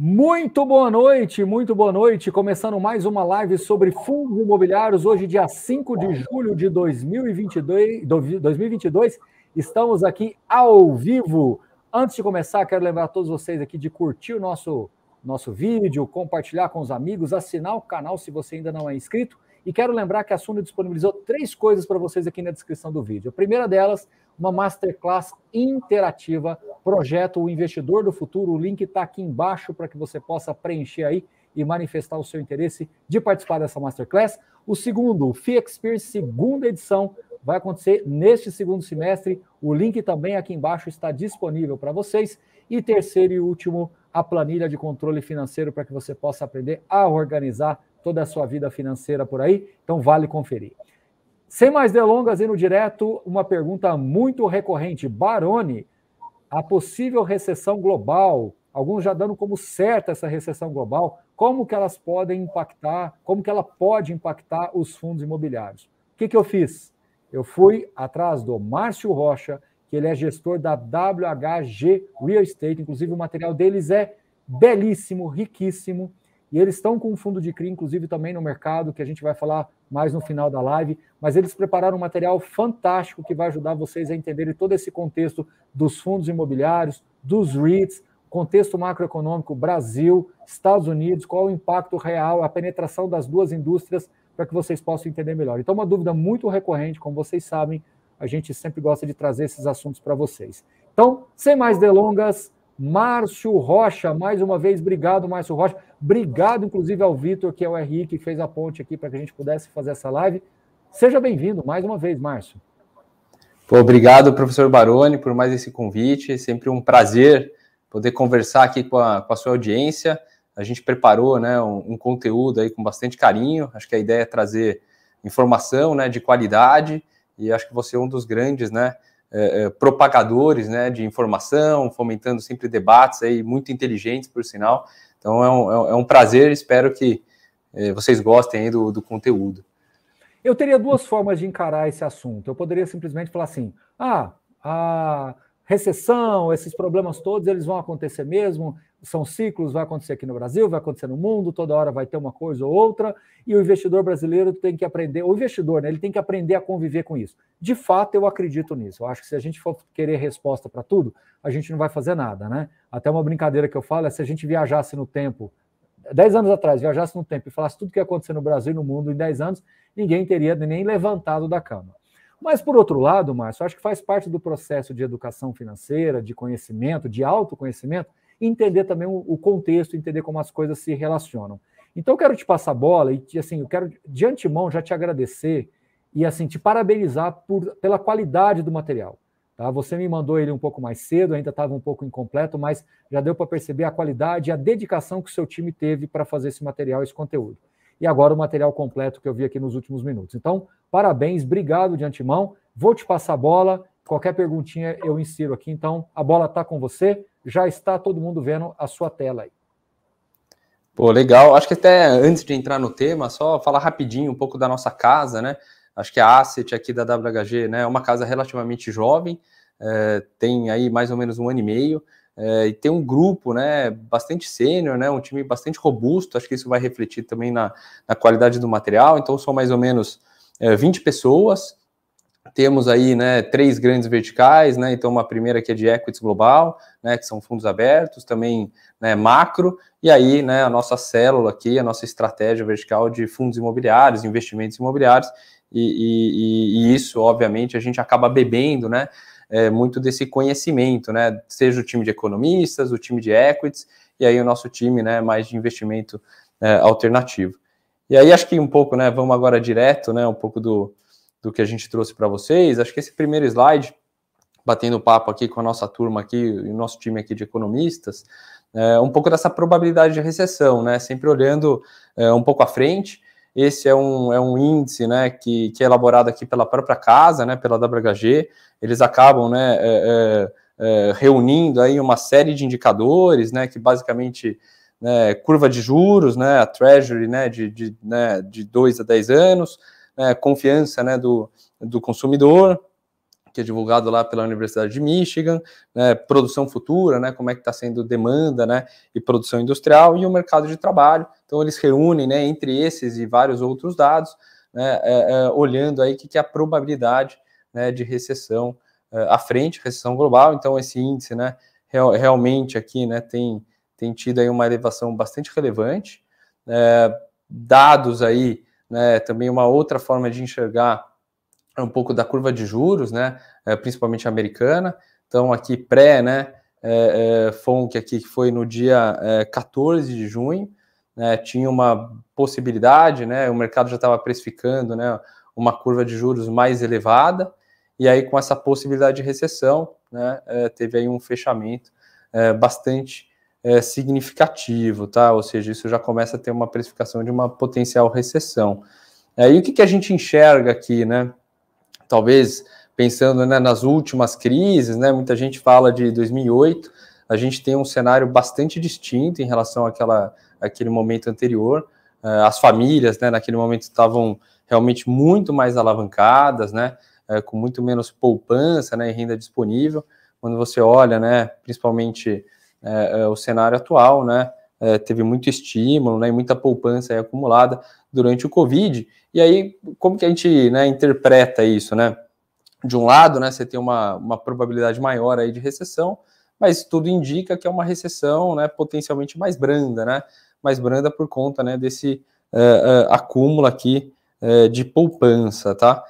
Muito boa noite. Começando mais uma live sobre fundos imobiliários. Hoje, dia 5 de julho de 2022, estamos aqui ao vivo. Antes de começar, quero lembrar a todos vocês aqui de curtir o nosso vídeo, compartilhar com os amigos, assinar o canal se você ainda não é inscrito. E quero lembrar que a Suno disponibilizou 3 coisas para vocês aqui na descrição do vídeo. A primeira delas, uma Masterclass interativa, projeto O Investidor do Futuro. O link está aqui embaixo para que você possa preencher aí e manifestar o seu interesse de participar dessa Masterclass. O segundo, o Fee Experience, segunda edição, vai acontecer neste segundo semestre. O link também aqui embaixo está disponível para vocês. E terceiro e último, a planilha de controle financeiro para que você possa aprender a organizar toda a sua vida financeira por aí. Então, vale conferir. Sem mais delongas, indo direto, uma pergunta muito recorrente. Baroni, a possível recessão global, alguns já dando como certa essa recessão global, como que elas podem impactar, como que ela pode impactar os fundos imobiliários? O que eu fiz? Eu fui atrás do Márcio Rocha, que ele é gestor da WHG Real Estate, inclusive o material deles é belíssimo, riquíssimo, e eles estão com um fundo de CRI, inclusive também no mercado, que a gente vai falar mais no final da live, mas eles prepararam um material fantástico que vai ajudar vocês a entenderem todo esse contexto dos fundos imobiliários, dos REITs, contexto macroeconômico, Brasil, Estados Unidos, qual o impacto real, a penetração das duas indústrias, para que vocês possam entender melhor. Então, uma dúvida muito recorrente, como vocês sabem, a gente sempre gosta de trazer esses assuntos para vocês. Então, sem mais delongas, Márcio Rocha, mais uma vez, obrigado, Márcio Rocha. Obrigado, inclusive, ao Vitor, que é o RI, que fez a ponte aqui para que a gente pudesse fazer essa live. Seja bem-vindo mais uma vez, Márcio. Obrigado, professor Baroni, por mais esse convite. É sempre um prazer poder conversar aqui com a sua audiência. A gente preparou, né, um conteúdo aí com bastante carinho. Acho que a ideia é trazer informação, né, de qualidade, e acho que você é um dos grandes, né, propagadores, né, de informação, fomentando sempre debates aí muito inteligentes, por sinal. Então é um prazer, espero que vocês gostem aí do conteúdo. Eu teria 2 formas de encarar esse assunto. Eu poderia simplesmente falar assim, a recessão, esses problemas todos, eles vão acontecer mesmo, são ciclos, vai acontecer aqui no Brasil, vai acontecer no mundo, toda hora vai ter uma coisa ou outra, e o investidor brasileiro tem que aprender, o investidor, né, ele tem que aprender a conviver com isso. De fato, eu acredito nisso. Eu acho que se a gente for querer resposta para tudo, a gente não vai fazer nada, né? Até uma brincadeira que eu falo é se a gente viajasse no tempo, 10 anos atrás, viajasse no tempo e falasse tudo o que ia acontecer no Brasil e no mundo em 10 anos, ninguém teria nem levantado da cama. Mas, por outro lado, Márcio, acho que faz parte do processo de educação financeira, de conhecimento, de autoconhecimento, entender também o contexto, entender como as coisas se relacionam. Então, eu quero te passar a bola e, assim, eu quero, de antemão, já te agradecer e, assim, te parabenizar pela qualidade do material. Tá? Você me mandou ele um pouco mais cedo, ainda estava um pouco incompleto, mas já deu para perceber a qualidade e a dedicação que o seu time teve para fazer esse material, esse conteúdo. E agora o material completo que eu vi aqui nos últimos minutos. Então, parabéns, obrigado de antemão. Vou te passar a bola, qualquer perguntinha eu insiro aqui. Então, a bola está com você, já está todo mundo vendo a sua tela aí. Pô, legal. Acho que até antes de entrar no tema, só falar rapidinho um pouco da nossa casa, né? Acho que a Asset aqui da WHG, né, é uma casa relativamente jovem, tem aí mais ou menos 1 ano e meio, e tem um grupo, né, bastante sênior, né, um time bastante robusto. Acho que isso vai refletir também na qualidade do material. Então, são mais ou menos 20 pessoas. Temos aí, né, 3 grandes verticais, né, então uma primeira que é de equities global, né, que são fundos abertos, também, né, macro, e aí, né, a nossa célula aqui, a nossa estratégia vertical de fundos imobiliários, investimentos imobiliários, e isso, obviamente, a gente acaba bebendo, né, muito desse conhecimento, né, seja o time de economistas, o time de equities, e aí o nosso time, né, mais de investimento alternativo. E aí acho que um pouco, né, vamos agora direto, né, um pouco do que a gente trouxe para vocês. Acho que esse primeiro slide, batendo papo aqui com a nossa turma aqui, e o nosso time aqui de economistas, um pouco dessa probabilidade de recessão, né, sempre olhando um pouco à frente. Esse é um índice, né, que é elaborado aqui pela própria casa, né, pela WHG. Eles acabam, né, reunindo aí uma série de indicadores, né, que basicamente, né, curva de juros, né, a Treasury, né, de 2 a 10 anos, confiança, né, do consumidor, que é divulgado lá pela Universidade de Michigan, né, produção futura, né, como é que está sendo demanda, né, e produção industrial, e o mercado de trabalho. Então, eles reúnem, né, entre esses e vários outros dados, né, olhando aí o que é a probabilidade, né, de recessão à frente, recessão global. Então, esse índice, né, realmente aqui, né, tem tido aí uma elevação bastante relevante. Dados aí, né, também uma outra forma de enxergar um pouco da curva de juros, né, principalmente americana. Então, aqui pré, FONC aqui, que foi no dia 14 de junho, né, tinha uma possibilidade, né, o mercado já estava precificando, né, uma curva de juros mais elevada, e aí com essa possibilidade de recessão, né, teve aí um fechamento bastante significativo, tá? Ou seja, isso já começa a ter uma precificação de uma potencial recessão. E o que a gente enxerga aqui, né? Talvez pensando, né, nas últimas crises, né, muita gente fala de 2008, a gente tem um cenário bastante distinto em relação àquele momento anterior. As famílias, né, naquele momento estavam realmente muito mais alavancadas, né, com muito menos poupança, né, e renda disponível. Quando você olha, né, principalmente o cenário atual, né, teve muito estímulo, né, e muita poupança aí acumulada durante o Covid. E aí, como que a gente, né, interpreta isso, né? De um lado, né, você tem uma probabilidade maior aí de recessão, mas tudo indica que é uma recessão, né, potencialmente mais branda, né? Mais branda por conta, né, desse acúmulo aqui de poupança, tá?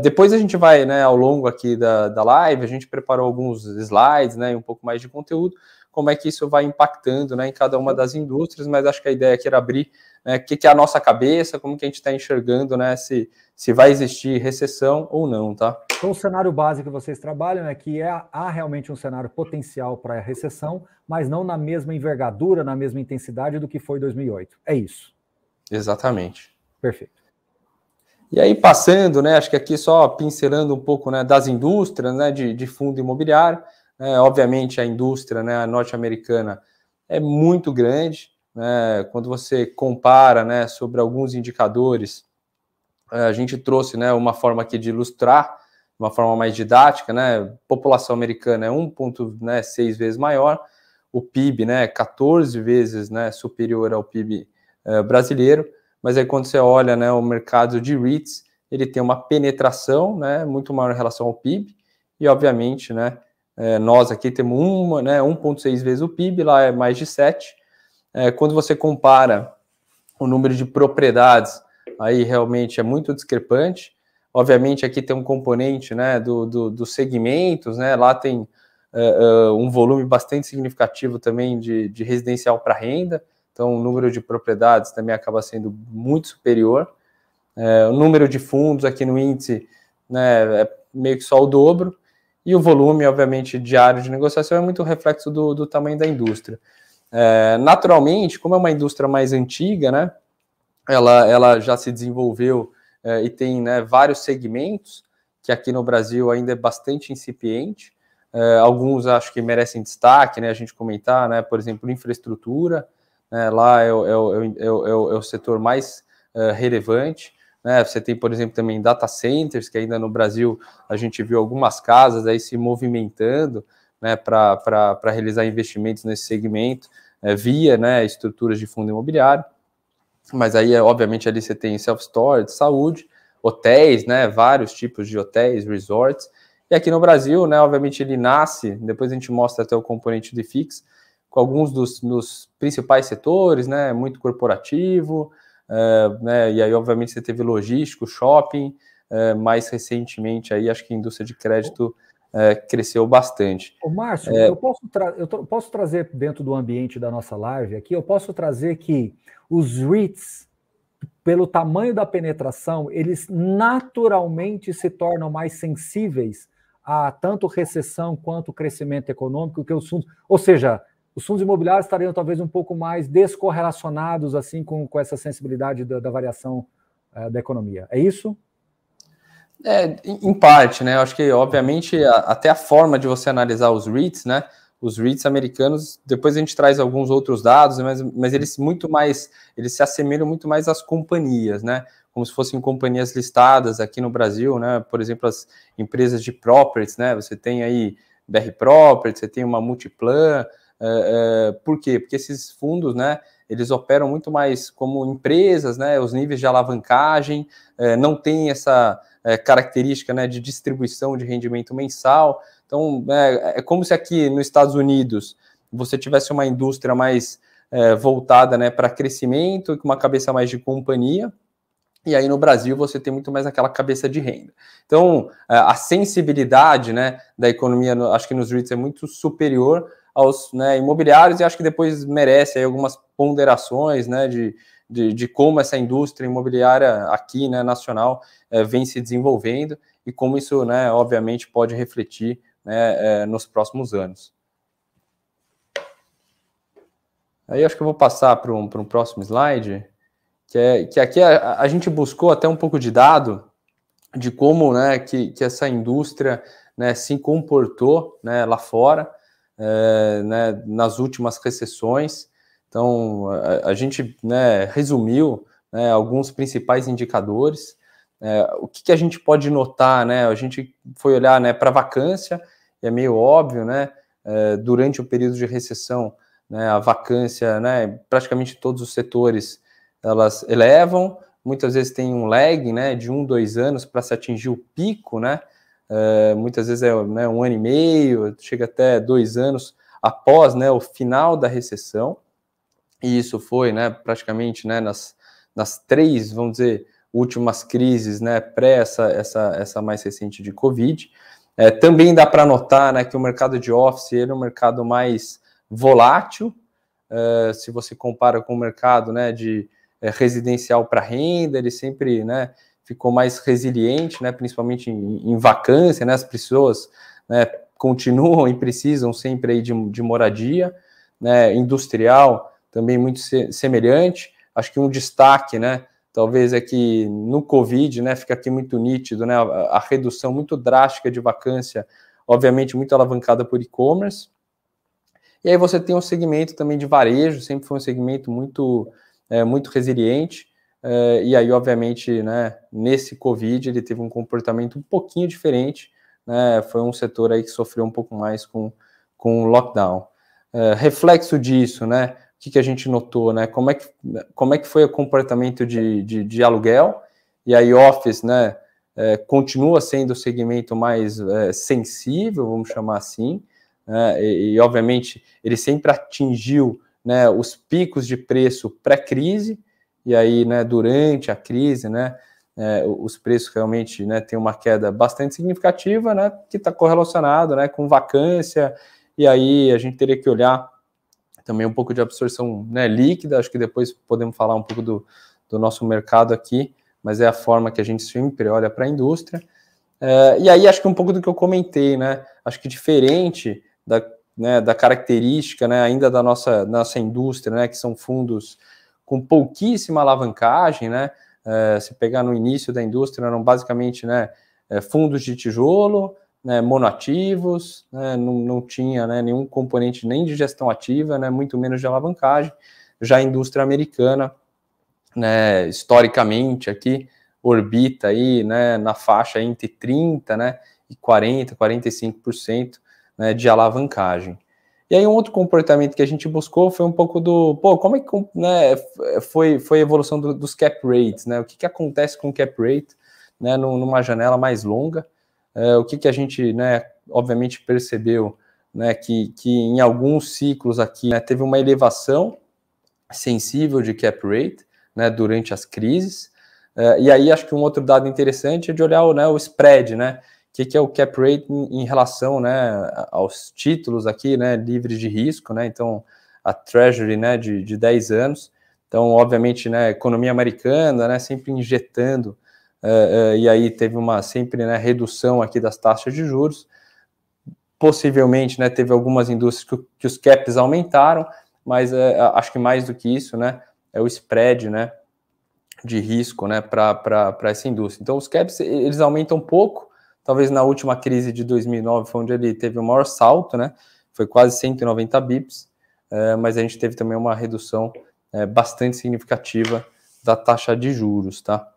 Depois a gente vai, né, ao longo aqui da live, a gente preparou alguns slides, né, e um pouco mais de conteúdo, como é que isso vai impactando, né, em cada uma das indústrias, mas acho que a ideia aqui era abrir o que é a nossa cabeça, como que a gente está enxergando, né, se vai existir recessão ou não, tá? Então, o cenário básico que vocês trabalham é que há realmente um cenário potencial para a recessão, mas não na mesma envergadura, na mesma intensidade do que foi 2008. É isso. Exatamente. Perfeito. E aí, passando, né, acho que aqui só pincelando um pouco, né, das indústrias, né, de fundo imobiliário, obviamente a indústria, né, norte-americana é muito grande, né, quando você compara, né, sobre alguns indicadores, a gente trouxe, né, uma forma aqui de ilustrar, uma forma mais didática, né, população americana é 1,6 vezes maior, o PIB, né, 14 vezes, né, superior ao PIB brasileiro, mas aí quando você olha, né, o mercado de REITs, ele tem uma penetração, né, muito maior em relação ao PIB, e obviamente, né, nós aqui temos 1,6 vezes o PIB, lá é mais de 7. Quando você compara o número de propriedades, aí realmente é muito discrepante. Obviamente aqui tem um componente, né, dos segmentos, né, lá tem um volume bastante significativo também de residencial para renda, então o número de propriedades também acaba sendo muito superior. O número de fundos aqui no índice, né, é meio que só o dobro, e o volume, obviamente, diário de negociação é muito reflexo do tamanho da indústria. Naturalmente, como é uma indústria mais antiga, né, ela já se desenvolveu e tem, né, vários segmentos, que aqui no Brasil ainda é bastante incipiente. Alguns acho que merecem destaque, né, a gente comentar, né, por exemplo, infraestrutura, né, lá é o setor mais relevante. Né, você tem, por exemplo, também data centers, que ainda no Brasil a gente viu algumas casas aí se movimentando, né, para realizar investimentos nesse segmento, via, né, estruturas de fundo imobiliário. Mas aí, obviamente, ali você tem self-storage, saúde, hotéis, né, vários tipos de hotéis, resorts. E aqui no Brasil, né, obviamente, ele nasce, depois a gente mostra até o componente de FIX, com alguns dos principais setores, né, muito corporativo, né, e aí, obviamente, você teve logístico, shopping, mais recentemente, aí, acho que a indústria de crédito cresceu bastante. Ô, Márcio, eu posso trazer dentro do ambiente da nossa live aqui, eu posso trazer que os REITs, pelo tamanho da penetração, eles naturalmente se tornam mais sensíveis a tanto recessão quanto crescimento econômico, que os fundos, ou seja, os fundos imobiliários estariam talvez um pouco mais descorrelacionados assim com essa sensibilidade da variação da economia. É isso? Em parte, né? Eu acho que, obviamente, até a forma de você analisar os REITs, né? Os REITs americanos, depois a gente traz alguns outros dados, mas eles se assemelham muito mais às companhias, né? como se fossem companhias listadas aqui no Brasil, né? Por exemplo, as empresas de properties, né? Você tem aí BR Properties, você tem uma Multiplan. Por quê? Porque esses fundos, né, eles operam muito mais como empresas, né? Os níveis de alavancagem não tem essa característica, né, de distribuição de rendimento mensal. Então, é como se aqui nos Estados Unidos você tivesse uma indústria mais voltada, né, para crescimento, com uma cabeça mais de companhia, e aí no Brasil você tem muito mais aquela cabeça de renda. Então, a sensibilidade, né, da economia, acho que nos REITs é muito superior aos, né, imobiliários, e acho que depois merece aí algumas ponderações, né, de como essa indústria imobiliária aqui, né, nacional, vem se desenvolvendo, e como isso, né, obviamente pode refletir, né, nos próximos anos. Aí acho que eu vou passar para um próximo slide, que aqui a gente buscou até um pouco de dado de como, né, que essa indústria, né, se comportou, né, lá fora, né, nas últimas recessões. Então, a gente, né, resumiu, né, alguns principais indicadores. O que a gente pode notar, né? A gente foi olhar, né, para a vacância, e é meio óbvio, né, durante o período de recessão, né, a vacância, né, praticamente todos os setores, elas elevam, muitas vezes tem um lag, né, de 1, 2 anos para se atingir o pico, né, muitas vezes né, 1 ano e meio, chega até 2 anos após, né, o final da recessão, e isso foi, né, praticamente, né, nas 3, vamos dizer, últimas crises, né, pré essa mais recente de Covid. Também dá para notar, né, que o mercado de office ele é um mercado mais volátil, se você compara com o mercado, né, de residencial para renda, ele sempre, né, ficou mais resiliente, né, principalmente em vacância, né, as pessoas, né, continuam e precisam sempre aí de moradia, né, industrial também muito semelhante. Acho que um destaque, né, talvez é que no Covid, né, fica aqui muito nítido, né, a redução muito drástica de vacância, obviamente muito alavancada por e-commerce. E aí você tem um segmento também de varejo, sempre foi um segmento muito resiliente, e aí, obviamente, né, nesse Covid, ele teve um comportamento um pouquinho diferente, né, foi um setor aí que sofreu um pouco mais com o lockdown. Reflexo disso, né, o que a gente notou, né, como é que foi o comportamento de aluguel, e aí office, né, continua sendo o segmento mais sensível, vamos chamar assim, né, e obviamente ele sempre atingiu, né, os picos de preço pré-crise, e aí, né, durante a crise, né, os preços realmente, né, tem uma queda bastante significativa, né, que está correlacionado, né, com vacância, e aí a gente teria que olhar também um pouco de absorção, né, líquida. Acho que depois podemos falar um pouco do nosso mercado aqui, mas é a forma que a gente sempre olha para a indústria. E aí acho que um pouco do que eu comentei, né, acho que diferente da característica, né, ainda da nossa indústria, né, que são fundos com pouquíssima alavancagem, né, se pegar no início da indústria, eram basicamente, né, fundos de tijolo, né, monoativos, né, não tinha, né, nenhum componente nem de gestão ativa, né, muito menos de alavancagem. Já a indústria americana, né, historicamente aqui, orbita aí, né, na faixa entre 30%, né, e 40%, 45%, né, de alavancagem. E aí um outro comportamento que a gente buscou foi um pouco como é que, né, foi a evolução dos cap rates, né, o que acontece com o cap rate, né, numa janela mais longa, o que a gente, né, obviamente percebeu, né, que em alguns ciclos aqui, né, teve uma elevação sensível de cap rate, né, durante as crises, e aí acho que um outro dado interessante é de olhar o spread, né, o que é o cap rate em relação, né, aos títulos aqui, né, livres de risco, né, então a Treasury, né, de 10 anos, então obviamente, né, a economia americana, né, sempre injetando, e aí teve sempre, né, redução aqui das taxas de juros, possivelmente, né, teve algumas indústrias que os caps aumentaram, mas acho que mais do que isso, né, é o spread, né, de risco, né, para essa indústria. Então os caps, eles aumentam pouco, talvez na última crise de 2009 foi onde ele teve o maior salto, né, foi quase 190 bips, mas a gente teve também uma redução bastante significativa da taxa de juros, tá?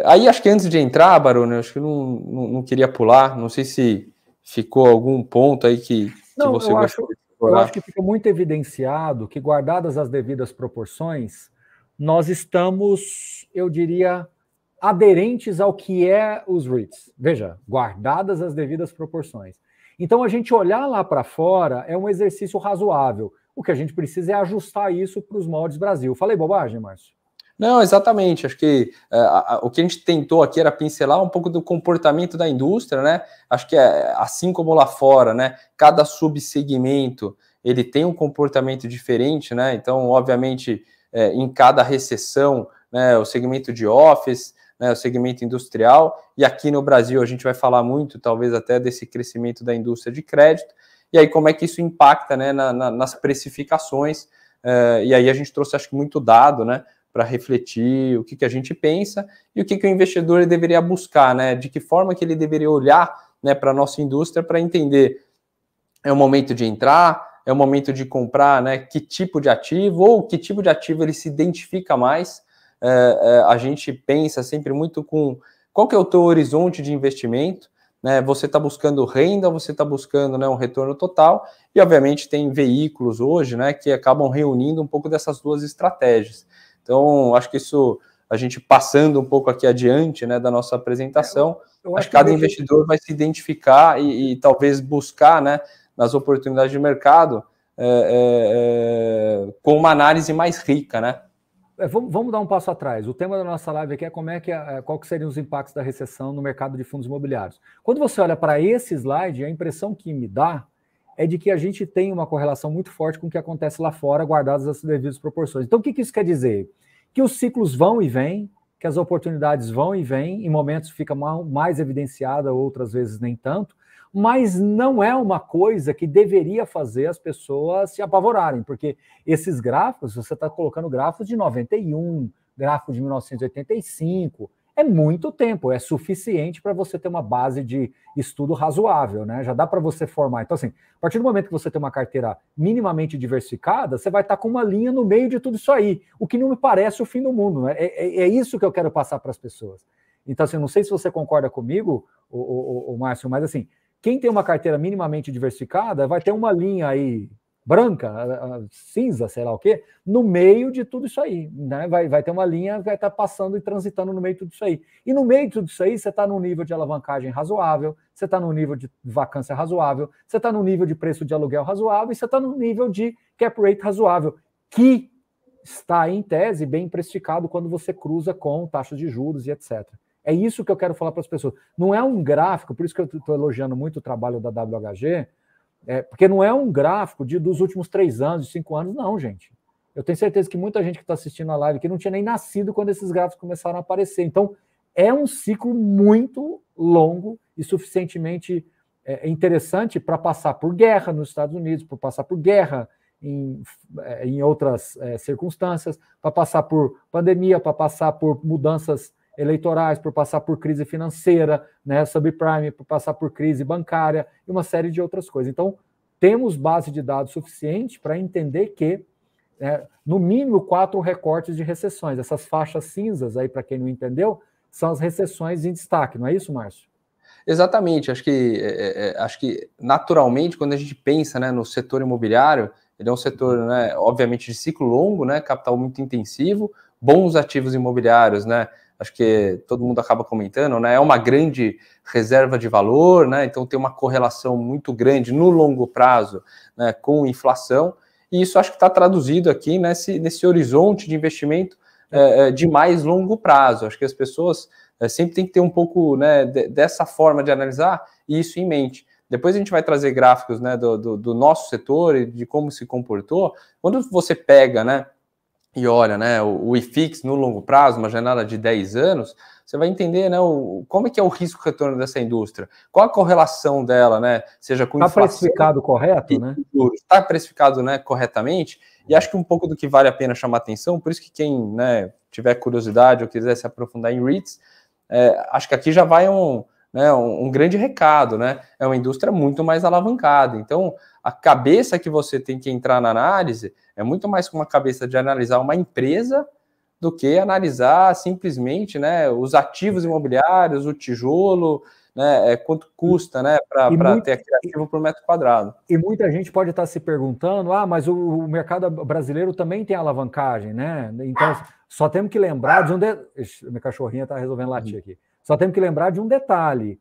Aí acho que antes de entrar, Barone, acho que não queria pular, não sei se ficou algum ponto aí que você gostaria de explorar. Eu acho que fica muito evidenciado que, guardadas as devidas proporções, nós estamos, eu diria, aderentes ao que é os REITs. Veja, guardadas as devidas proporções. Então, a gente olhar lá para fora é um exercício razoável. O que a gente precisa é ajustar isso para os moldes Brasil. Falei bobagem, Márcio? Não, exatamente. Acho que o que a gente tentou aqui era pincelar um pouco do comportamento da indústria, né? Acho que assim como lá fora, né? Cada subsegmento ele tem um comportamento diferente, né? Então, obviamente, em cada recessão, né? O segmento de office, né? O segmento industrial, e aqui no Brasil a gente vai falar muito, talvez até desse crescimento da indústria de crédito. E aí como é que isso impacta, né? Nas precificações? E aí a gente trouxe, acho que muito dado, né? Para refletir o que a gente pensa e o que o investidor deveria buscar, né? De que forma que ele deveria olhar, né, para a nossa indústria para entender é o momento de entrar, é o momento de comprar, né? Que tipo de ativo ou que tipo de ativo ele se identifica mais. A gente pensa sempre muito com qual que é o teu horizonte de investimento, né? Você está buscando renda, você está buscando, né, um retorno total e obviamente tem veículos hoje, né, que acabam reunindo um pouco dessas duas estratégias. Então, acho que isso, a gente passando um pouco aqui adiante, né, da nossa apresentação, acho que cada investidor vai se identificar e talvez buscar, né, nas oportunidades de mercado com uma análise mais rica, né? Vamos dar um passo atrás. O tema da nossa live aqui é qual que seriam os impactos da recessão no mercado de fundos imobiliários. Quando você olha para esse slide, a impressão que me dá é de que a gente tem uma correlação muito forte com o que acontece lá fora, guardadas as devidas proporções. Então, o que isso quer dizer? Que os ciclos vão e vêm, que as oportunidades vão e vêm, em momentos fica mais evidenciada, outras vezes nem tanto, mas não é uma coisa que deveria fazer as pessoas se apavorarem, porque esses gráficos, você está colocando gráficos de 91, gráficos de 1985, é muito tempo, é suficiente para você ter uma base de estudo razoável, né? Já dá para você formar. Então, assim, a partir do momento que você tem uma carteira minimamente diversificada, você vai estar com uma linha no meio de tudo isso aí, o que não me parece o fim do mundo, né? É isso que eu quero passar para as pessoas. Então, assim, não sei se você concorda comigo, o Márcio, mas assim, quem tem uma carteira minimamente diversificada vai ter uma linha aí branca, cinza, sei lá o quê, no meio de tudo isso aí, né? Vai ter uma linha que vai estar passando e transitando no meio de tudo isso aí. E no meio de tudo isso aí, você está num nível de alavancagem razoável, você está num nível de vacância razoável, você está num nível de preço de aluguel razoável e você está num nível de cap rate razoável, que está, em tese, bem precificado quando você cruza com taxas de juros e etc. É isso que eu quero falar para as pessoas. Não é um gráfico, por isso que eu estou elogiando muito o trabalho da WHG, porque não é um gráfico dos últimos 3 anos, de 5 anos, não, gente. Eu tenho certeza que muita gente que está assistindo a live aqui não tinha nem nascido quando esses gráficos começaram a aparecer. Então, é um ciclo muito longo e suficientemente interessante para passar por guerra nos Estados Unidos, para passar por guerra em outras circunstâncias, para passar por pandemia, para passar por mudanças eleitorais, por passar por crise financeira, né, subprime, por passar por crise bancária e uma série de outras coisas. Então, temos base de dados suficiente para entender que, no mínimo, 4 recortes de recessões. Essas faixas cinzas, aí para quem não entendeu, são as recessões em destaque, não é isso, Márcio? Exatamente. Acho que naturalmente, quando a gente pensa, né, no setor imobiliário, ele é um setor, né, obviamente, de ciclo longo, né, capital muito intensivo, bons ativos imobiliários, né, acho que todo mundo acaba comentando, né? É uma grande reserva de valor, né? Então tem uma correlação muito grande no longo prazo, né, com inflação, e isso acho que está traduzido aqui nesse horizonte de investimento de mais longo prazo. Acho que as pessoas sempre tem que ter um pouco, né, dessa forma de analisar e isso em mente. Depois a gente vai trazer gráficos, né, do nosso setor e de como se comportou. Quando você pega, né, e olha, né, o IFIX no longo prazo, uma janela de 10 anos, você vai entender, né, como é que é o risco-retorno dessa indústria, qual a correlação dela, né, seja com inflação... Está precificado correto, né? Está precificado, né, corretamente, e acho que um pouco do que vale a pena chamar atenção, por isso que quem, né, tiver curiosidade ou quiser se aprofundar em REITs, acho que aqui já vai um grande recado, né, é uma indústria muito mais alavancada, então a cabeça que você tem que entrar na análise é muito mais com uma cabeça de analisar uma empresa do que analisar simplesmente, né, os ativos imobiliários, o tijolo, né, quanto custa, né, para ter aquele ativo por metro quadrado. E muita gente pode estar se perguntando, mas o mercado brasileiro também tem alavancagem, né? Então, só temos que lembrar de minha cachorrinha está resolvendo latir aqui. Só temos que lembrar de um detalhe.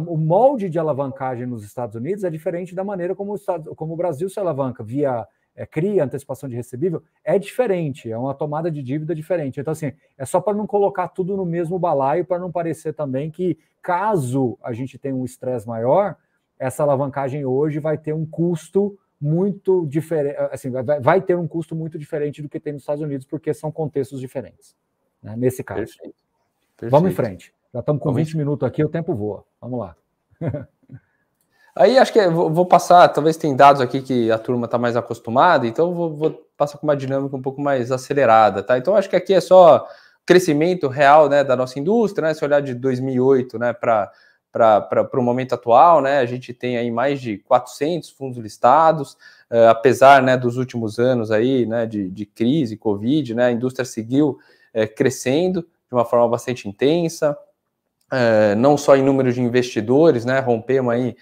O molde de alavancagem nos Estados Unidos é diferente da maneira como o Brasil se alavanca via CRI, antecipação de recebível, é diferente, é uma tomada de dívida diferente. Então, assim, é só para não colocar tudo no mesmo balaio, para não parecer também que, caso a gente tenha um estresse maior, essa alavancagem hoje vai ter um custo muito diferente, assim, vai ter um custo muito diferente do que tem nos Estados Unidos, porque são contextos diferentes, né, nesse caso. Perfeito. Vamos em frente. Já estamos com 20 minutos aqui, o tempo voa. Vamos lá. Aí acho que vou passar, talvez tem dados aqui que a turma está mais acostumada, então vou passar com uma dinâmica um pouco mais acelerada, tá? Então acho que aqui é só crescimento real, né, da nossa indústria, né? Se olhar de 2008, né, para o momento atual, né, a gente tem aí mais de 400 fundos listados, apesar, né, dos últimos anos aí, né, de crise, Covid, né, a indústria seguiu crescendo de uma forma bastante intensa, não só em número de investidores, né, rompemos aí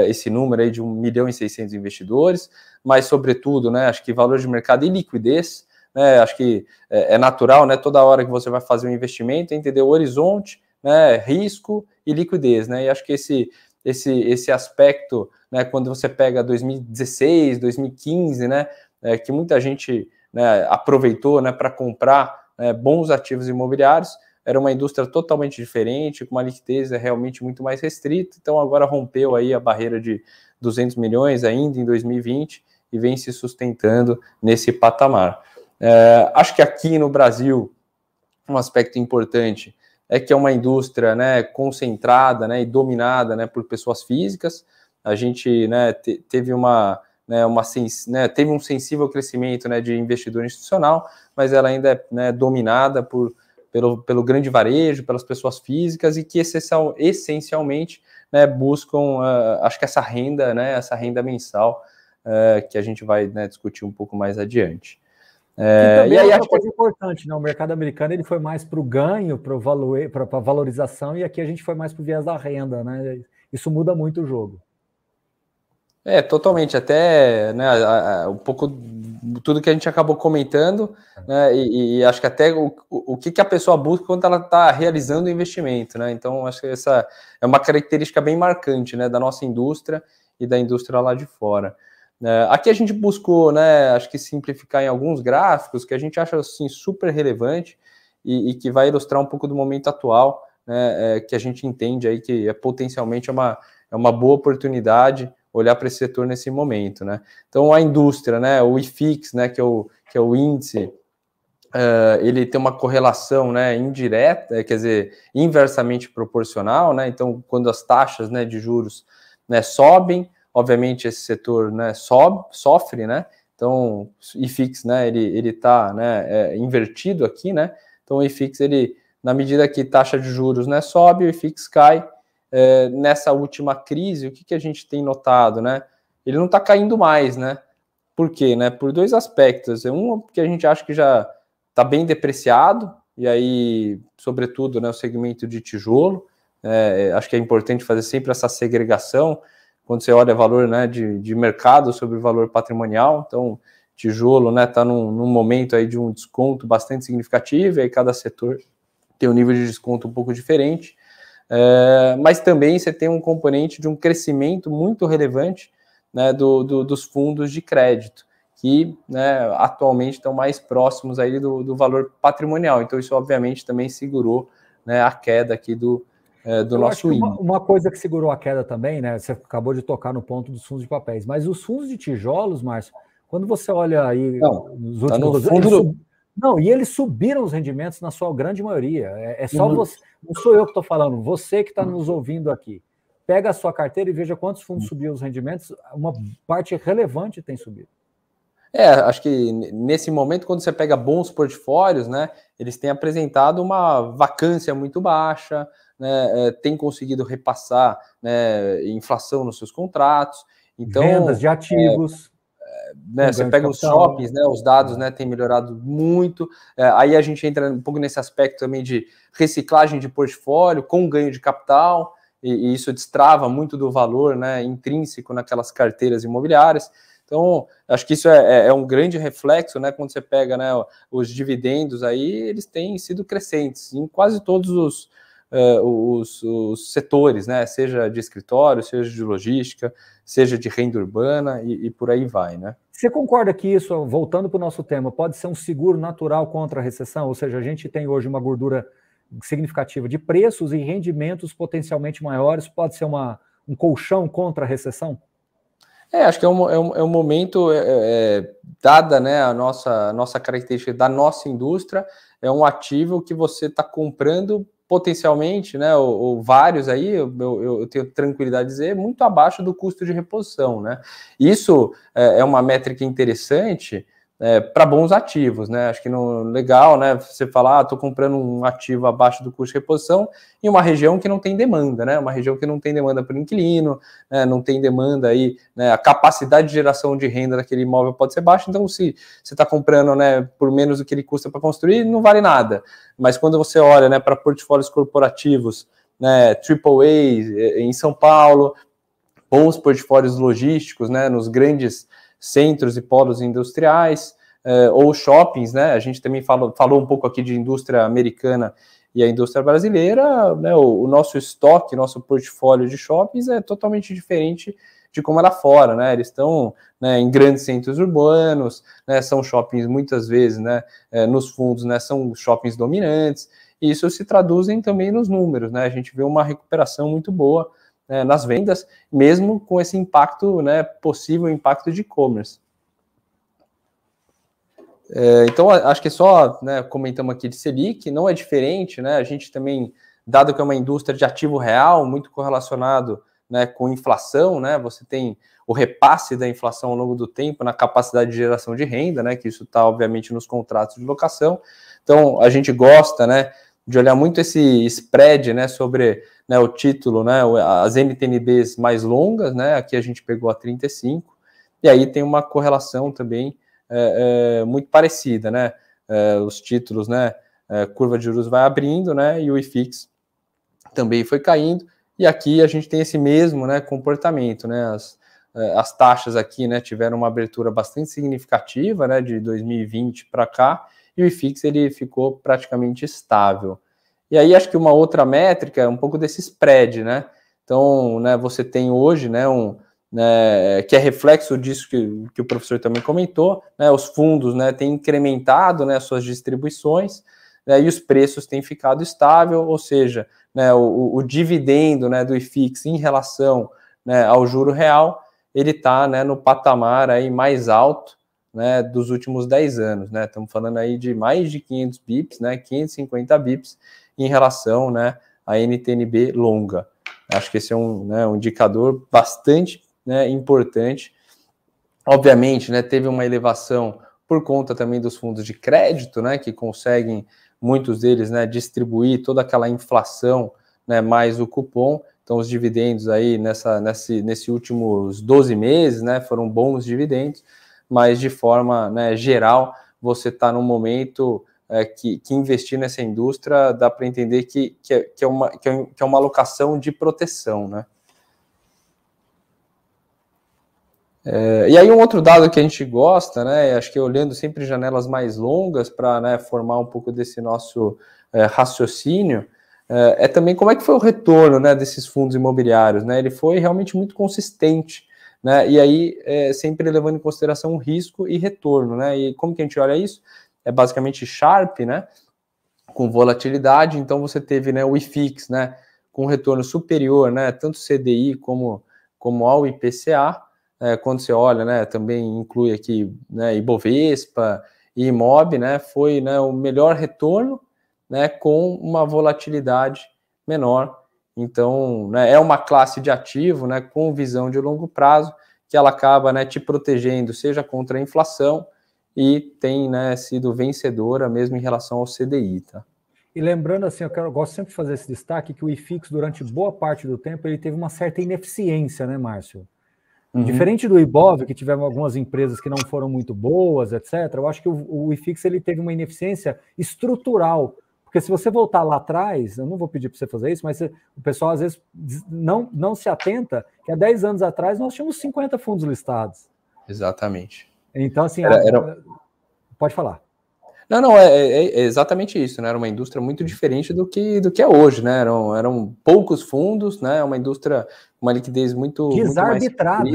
esse número aí de 1.600.000 investidores, mas sobretudo, né, acho que valor de mercado e liquidez, né, acho que é natural, né, toda hora que você vai fazer um investimento, entender o horizonte, né, risco e liquidez, né, e acho que esse aspecto, né, quando você pega 2016, 2015, né, que muita gente, né, aproveitou, né, para comprar bons ativos imobiliários, era uma indústria totalmente diferente, com uma liquidez realmente muito mais restrita, então agora rompeu aí a barreira de 200 milhões ainda em 2020 e vem se sustentando nesse patamar. Acho que aqui no Brasil, um aspecto importante é que é uma indústria, né, concentrada, né, e dominada, né, por pessoas físicas. A gente, né, teve teve um sensível crescimento, né, de investidor institucional, mas ela ainda é, né, dominada pelo grande varejo, pelas pessoas físicas e que essencialmente, né, buscam, acho que essa renda mensal que a gente vai, né, discutir um pouco mais adiante. Que também é uma coisa importante, né? O mercado americano ele foi mais para o ganho, para a valorização, e aqui a gente foi mais para o viés da renda, né? Isso muda muito o jogo. Totalmente, até, né, um pouco tudo que a gente acabou comentando, né, e acho que até o que a pessoa busca quando ela está realizando o investimento, né? Então, acho que essa é uma característica bem marcante, né, da nossa indústria e da indústria lá de fora. Aqui a gente buscou, né, acho que simplificar em alguns gráficos que a gente acha assim, super relevante e que vai ilustrar um pouco do momento atual, né, que a gente entende aí que potencialmente é uma boa oportunidade olhar para esse setor nesse momento, né? Então a indústria, né, o IFIX, né, que é o índice, ele tem uma correlação, né, indireta, quer dizer, inversamente proporcional, né? Então quando as taxas, né, de juros, né, sobem, obviamente esse setor, né, sofre, né? Então o IFIX, né, ele está, né, invertido aqui, né? Então o IFIX, ele, na medida que taxa de juros, né, sobe, o IFIX cai. Nessa última crise, o que a gente tem notado, né? Ele não está caindo mais, né? Por quê? Né? Por dois aspectos. Um, porque a gente acha que já está bem depreciado, e aí, sobretudo, né, o segmento de tijolo. Acho que é importante fazer sempre essa segregação, quando você olha valor, né, de mercado sobre o valor patrimonial. Então, tijolo, né, está num momento aí de um desconto bastante significativo, e aí cada setor tem um nível de desconto um pouco diferente. Mas também você tem um componente de um crescimento muito relevante, né, dos fundos de crédito, que, né, atualmente estão mais próximos aí do valor patrimonial. Então isso obviamente também segurou, né, a queda aqui do nosso índice. Uma coisa que segurou a queda também, né, você acabou de tocar no ponto dos fundos de papéis, mas os fundos de tijolos, Márcio, quando você olha aí nos últimos anos, e eles subiram os rendimentos na sua grande maioria. Só você, não sou eu que estou falando, você que está nos ouvindo aqui. Pega a sua carteira e veja quantos fundos subiram os rendimentos, uma parte relevante tem subido. Acho que nesse momento, quando você pega bons portfólios, né, eles têm apresentado uma vacância muito baixa, né, tem conseguido repassar, né, inflação nos seus contratos. Então, vendas de ativos. né, você pega os shoppings, né, os dados, né, têm melhorado muito. Aí a gente entra um pouco nesse aspecto também de reciclagem de portfólio com ganho de capital, e isso destrava muito do valor, né, intrínseco naquelas carteiras imobiliárias. Então, acho que isso é um grande reflexo, né, quando você pega, né, os dividendos aí, eles têm sido crescentes em quase todos os setores, né, seja de escritório, seja de logística, seja de renda urbana e por aí vai, né. Você concorda que isso, voltando para o nosso tema, pode ser um seguro natural contra a recessão? Ou seja, a gente tem hoje uma gordura significativa de preços e rendimentos potencialmente maiores, pode ser um colchão contra a recessão? Acho que é um momento, dada, né, a nossa característica da nossa indústria, é um ativo que você está comprando potencialmente, né, ou vários aí, eu tenho tranquilidade de dizer, muito abaixo do custo de reposição, né. Isso é uma métrica interessante para bons ativos, né. Acho que legal, né, você falar, estou comprando um ativo abaixo do custo de reposição em uma região que não tem demanda, né, uma região que não tem demanda por inquilino, né, não tem demanda aí, né, a capacidade de geração de renda daquele imóvel pode ser baixa, então se você está comprando, né, por menos do que ele custa para construir, não vale nada. Mas quando você olha, né, para portfólios corporativos, né, AAA em São Paulo, bons portfólios logísticos, né, nos grandes centros e polos industriais, ou shoppings, né, a gente também falou um pouco aqui de indústria americana e a indústria brasileira, né, o nosso estoque, nosso portfólio de shoppings é totalmente diferente de como era fora, né, eles estão, né, em grandes centros urbanos, né, são shoppings muitas vezes, né, nos fundos, né, são shoppings dominantes, e isso se traduz também nos números, né, a gente vê uma recuperação muito boa, né, nas vendas, mesmo com esse impacto, né, possível impacto de e-commerce. Então, acho que só, né, comentamos aqui de Selic, não é diferente, né, a gente também, dado que é uma indústria de ativo real, muito correlacionado, né, com inflação, né, você tem o repasse da inflação ao longo do tempo na capacidade de geração de renda, né, que isso está, obviamente, nos contratos de locação. Então, a gente gosta, né, de olhar muito esse spread, né, sobre, né, o título, né, as NTNBs mais longas, né, aqui a gente pegou a 35, e aí tem uma correlação também muito parecida, né, os títulos, né, curva de juros vai abrindo, né, e o IFIX também foi caindo, e aqui a gente tem esse mesmo, né, comportamento, né, as taxas aqui, né, tiveram uma abertura bastante significativa, né, de 2020 para cá, e o IFIX ele ficou praticamente estável. E aí acho que uma outra métrica é um pouco desse spread, né, então, né, você tem hoje, né, que é reflexo disso que o professor também comentou, né, os fundos, né, têm incrementado, né, suas distribuições, né, e os preços têm ficado estável, ou seja, né, o dividendo, né, do IFIX em relação, né, ao juro real, ele está, né, no patamar aí mais alto, né, dos últimos 10 anos, né, estamos falando aí de mais de 500 bips, né, 550 bips em relação, né, à NTNB longa. Acho que esse é um indicador bastante, né, importante. Obviamente, né, teve uma elevação por conta também dos fundos de crédito, né, que conseguem, muitos deles, né, distribuir toda aquela inflação, né, mais o cupom. Então, os dividendos aí nesse últimos 12 meses, né, foram bons dividendos, mas de forma, né, geral, você está num momento que investir nessa indústria dá para entender que é uma alocação de proteção, né? E aí um outro dado que a gente gosta, né, acho que olhando sempre janelas mais longas para, né, formar um pouco desse nosso raciocínio, é também como é que foi o retorno, né, desses fundos imobiliários, né, ele foi realmente muito consistente, né, e aí sempre levando em consideração o risco e retorno, né, e como que a gente olha isso? É basicamente Sharpe, né, com volatilidade, então você teve, né, o IFIX, né, com retorno superior, né, tanto CDI como ao IPCA. Quando você olha, né, também inclui aqui, né, Ibovespa e Imob, né, foi, né, o melhor retorno, né, com uma volatilidade menor. Então, né, é uma classe de ativo, né, com visão de longo prazo, que ela acaba, né, te protegendo, seja contra a inflação, e tem, né, sido vencedora mesmo em relação ao CDI, tá? E lembrando assim, eu gosto sempre de fazer esse destaque, que o IFIX, durante boa parte do tempo, ele teve uma certa ineficiência, né, Márcio? Diferente do Ibov, que tiveram algumas empresas que não foram muito boas, etc., eu acho que o IFIX ele teve uma ineficiência estrutural. Porque se você voltar lá atrás, eu não vou pedir para você fazer isso, mas o pessoal às vezes não se atenta que há 10 anos atrás nós tínhamos 50 fundos listados. Exatamente. Então, assim, pode falar. Não, é exatamente isso, né? Era uma indústria muito diferente do que é hoje, né? Eram poucos fundos, né? Uma indústria com uma liquidez muito desarbitrada,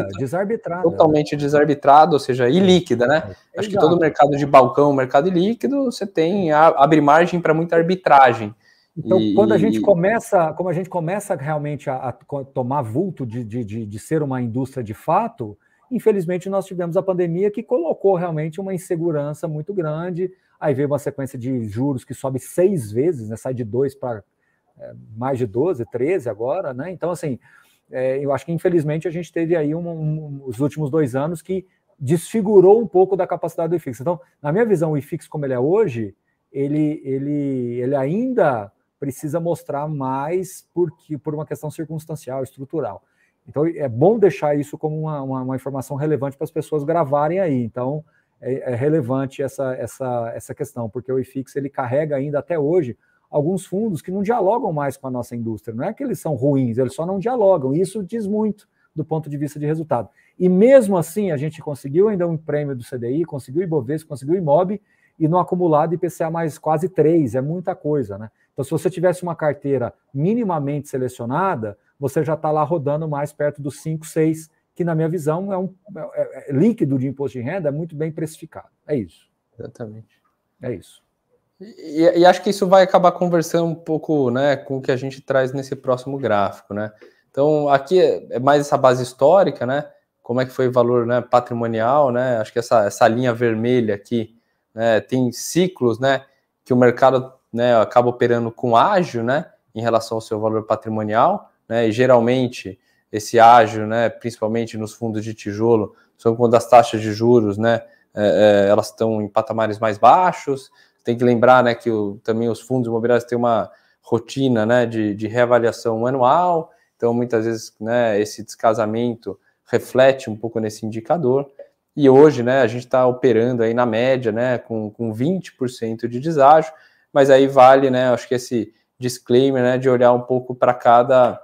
totalmente desarbitrada, ou seja, ilíquida, né? Acho que todo mercado de balcão, mercado ilíquido, você tem abre margem para muita arbitragem. Então, quando a gente começa realmente a tomar vulto de ser uma indústria de fato, infelizmente nós tivemos a pandemia que colocou realmente uma insegurança muito grande. Aí veio uma sequência de juros que sobe 6 vezes, né? Sai de 2 para mais de 12, 13 agora, né? Então, assim, eu acho que infelizmente a gente teve aí os últimos 2 anos que desfigurou um pouco da capacidade do IFIX. Então, na minha visão, o IFIX como ele é hoje, ele ainda precisa mostrar mais por uma questão circunstancial, estrutural. Então, é bom deixar isso como uma informação relevante para as pessoas gravarem aí. Então, é relevante essa questão, porque o IFIX ele carrega ainda até hoje alguns fundos que não dialogam mais com a nossa indústria. Não é que eles são ruins, eles só não dialogam. E isso diz muito do ponto de vista de resultado. E mesmo assim, a gente conseguiu ainda um prêmio do CDI, conseguiu Ibovespa, conseguiu Imob, e no acumulado IPCA mais quase 3, é muita coisa, né? Então, se você tivesse uma carteira minimamente selecionada, você já está lá rodando mais perto dos 5, 6, que na minha visão é líquido de imposto de renda, é muito bem precificado. É isso. Exatamente. É isso. E acho que isso vai acabar conversando um pouco, né, com o que a gente traz nesse próximo gráfico, né? Então, aqui é mais essa base histórica, né? Como é que foi o valor, né, patrimonial, né? Acho que essa linha vermelha aqui, né, tem ciclos, né, que o mercado, né, acaba operando com ágio, né, em relação ao seu valor patrimonial, né? E geralmente esse ágio, né, principalmente nos fundos de tijolo, são quando as taxas de juros, né, elas estão em patamares mais baixos. Tem que lembrar, né, que também os fundos imobiliários têm uma rotina, né, de reavaliação anual, então muitas vezes, né, esse descasamento reflete um pouco nesse indicador. E hoje, né, a gente está operando aí na média, né, com 20% de deságio, mas aí vale, né, acho que esse disclaimer, né, de olhar um pouco para cada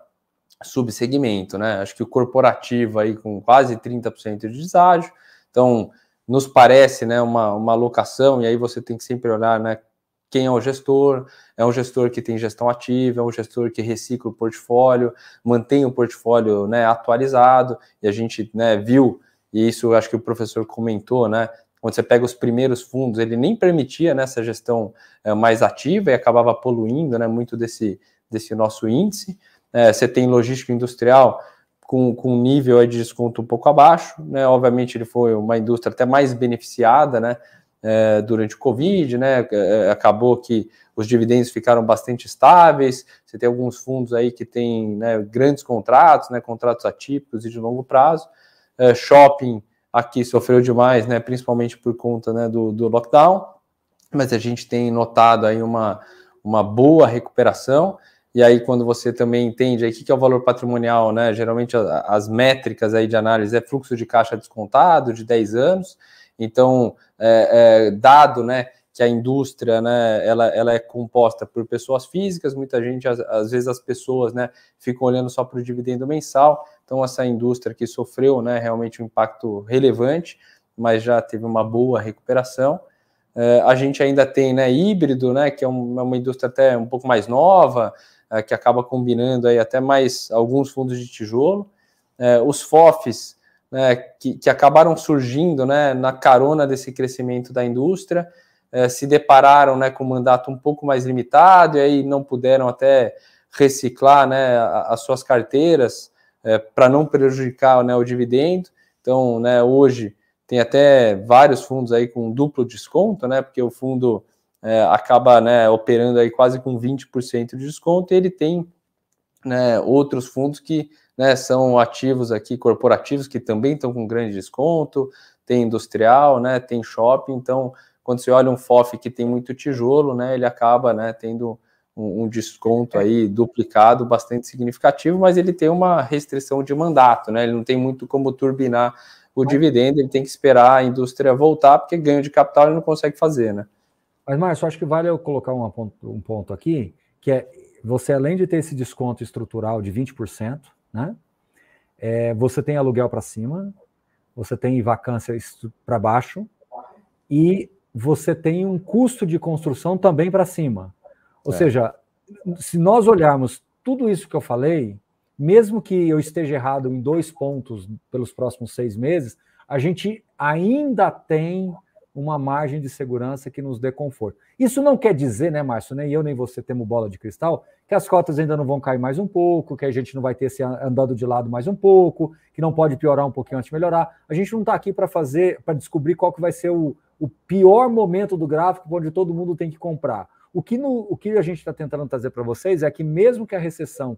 subsegmento, né? Acho que o corporativo aí com quase 30% de deságio, então nos parece, né, uma alocação, e aí você tem que sempre olhar, né, quem é o gestor. É um gestor que tem gestão ativa, é um gestor que recicla o portfólio, mantém o portfólio, né, atualizado, e a gente, né, viu, e isso acho que o professor comentou, né, quando você pega os primeiros fundos, ele nem permitia, né, essa gestão mais ativa e acabava poluindo, né, muito desse nosso índice. Você tem logística industrial com um nível aí de desconto um pouco abaixo, né? Obviamente ele foi uma indústria até mais beneficiada, né, durante o Covid, né? Acabou que os dividendos ficaram bastante estáveis. Você tem alguns fundos aí que têm, né, grandes contratos, né, contratos atípicos e de longo prazo. Shopping aqui sofreu demais, né, principalmente por conta, né, do lockdown, mas a gente tem notado aí uma boa recuperação. E aí, quando você também entende aí o que é o valor patrimonial, né? Geralmente as métricas aí de análise é fluxo de caixa descontado de 10 anos. Então, dado, né, que a indústria, né, ela é composta por pessoas físicas, muita gente, às vezes as pessoas, né, ficam olhando só para o dividendo mensal. Então, essa indústria que sofreu, né, realmente um impacto relevante, mas já teve uma boa recuperação. A gente ainda tem, né, híbrido, né, que é uma indústria até um pouco mais nova, que acaba combinando aí até mais alguns fundos de tijolo. Os FOFs, né, que acabaram surgindo, né, na carona desse crescimento da indústria, se depararam, né, com um mandato um pouco mais limitado, e aí não puderam até reciclar, né, as suas carteiras para não prejudicar, né, o dividendo. Então, né, hoje tem até vários fundos aí com duplo desconto, né, porque o fundo acaba, né, operando aí quase com 20% de desconto, e ele tem, né, outros fundos que, né, são ativos aqui corporativos que também estão com grande desconto, tem industrial, né, tem shopping. Então, quando você olha um FOF que tem muito tijolo, né, ele acaba, né, tendo um desconto aí duplicado bastante significativo, mas ele tem uma restrição de mandato, né? Ele não tem muito como turbinar o dividendo, ele tem que esperar a indústria voltar, porque ganho de capital ele não consegue fazer, né? Mas, Márcio, acho que vale eu colocar um ponto aqui, que é, você além de ter esse desconto estrutural de 20%, né? Você tem aluguel para cima, você tem vacância para baixo, e você tem um custo de construção também para cima. Ou seja, se nós olharmos tudo isso que eu falei, mesmo que eu esteja errado em 2 pontos pelos próximos 6 meses, a gente ainda tem uma margem de segurança que nos dê conforto. Isso não quer dizer, né, Márcio, nem eu nem você temos bola de cristal, que as cotas ainda não vão cair mais um pouco, que a gente não vai ter se andando de lado mais um pouco, que não pode piorar um pouquinho antes de melhorar. A gente não está aqui para descobrir qual que vai ser o pior momento do gráfico onde todo mundo tem que comprar. O que a gente está tentando trazer para vocês é que mesmo que a recessão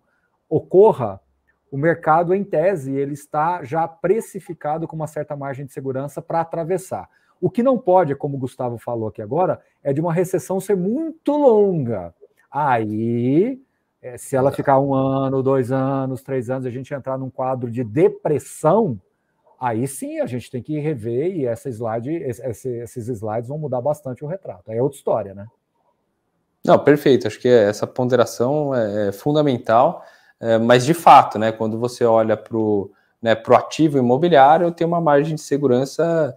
ocorra, o mercado, em tese, ele está já precificado com uma certa margem de segurança para atravessar. O que não pode, como o Gustavo falou aqui agora, é de uma recessão ser muito longa. Aí, se ela ficar 1 ano, 2 anos, 3 anos, a gente entrar num quadro de depressão, aí sim a gente tem que rever e esses slides vão mudar bastante o retrato. Aí é outra história, né? Não, perfeito. Acho que essa ponderação é fundamental, mas de fato, né, quando você olha para o ativo imobiliário, tem uma margem de segurança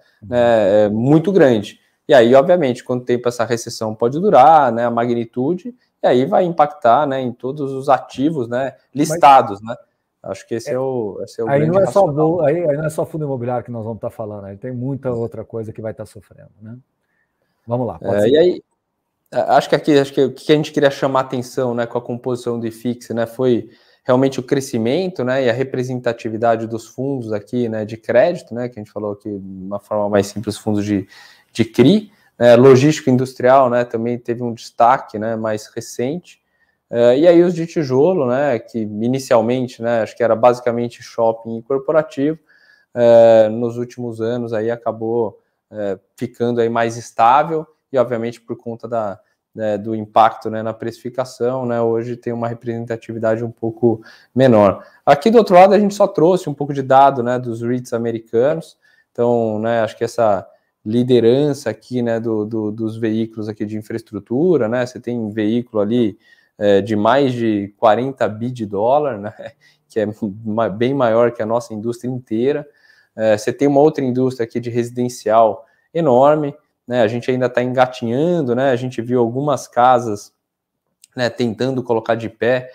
muito grande. E aí, obviamente, quanto tempo essa recessão pode durar, né, a magnitude, e aí vai impactar, né, em todos os ativos, né, listados, né? Acho que esse é o aí grande não é racional. aí não é só fundo imobiliário que nós vamos estar falando, aí tem muita outra coisa que vai estar sofrendo, né? Vamos lá, pode seguir. E aí, acho que o que a gente queria chamar atenção, né, com a composição do IFIX, né, foi realmente o crescimento, né, e a representatividade dos fundos aqui, né, de crédito, né, que a gente falou aqui de uma forma mais simples, fundos de CRI, logístico industrial, né, também teve um destaque, né, mais recente, e aí os de tijolo, né, que inicialmente, né, acho que era basicamente shopping e corporativo, nos últimos anos aí acabou ficando aí mais estável, e obviamente por conta do impacto, né, na precificação, né, hoje tem uma representatividade um pouco menor. Aqui do outro lado a gente só trouxe um pouco de dado, né, dos REITs americanos, então, né, acho que essa liderança aqui, né, dos veículos aqui de infraestrutura, né, você tem um veículo ali de mais de 40 bi de dólar, né, que é bem maior que a nossa indústria inteira. Você tem uma outra indústria aqui de residencial enorme, né, a gente ainda está engatinhando, né, a gente viu algumas casas, né, tentando colocar de pé,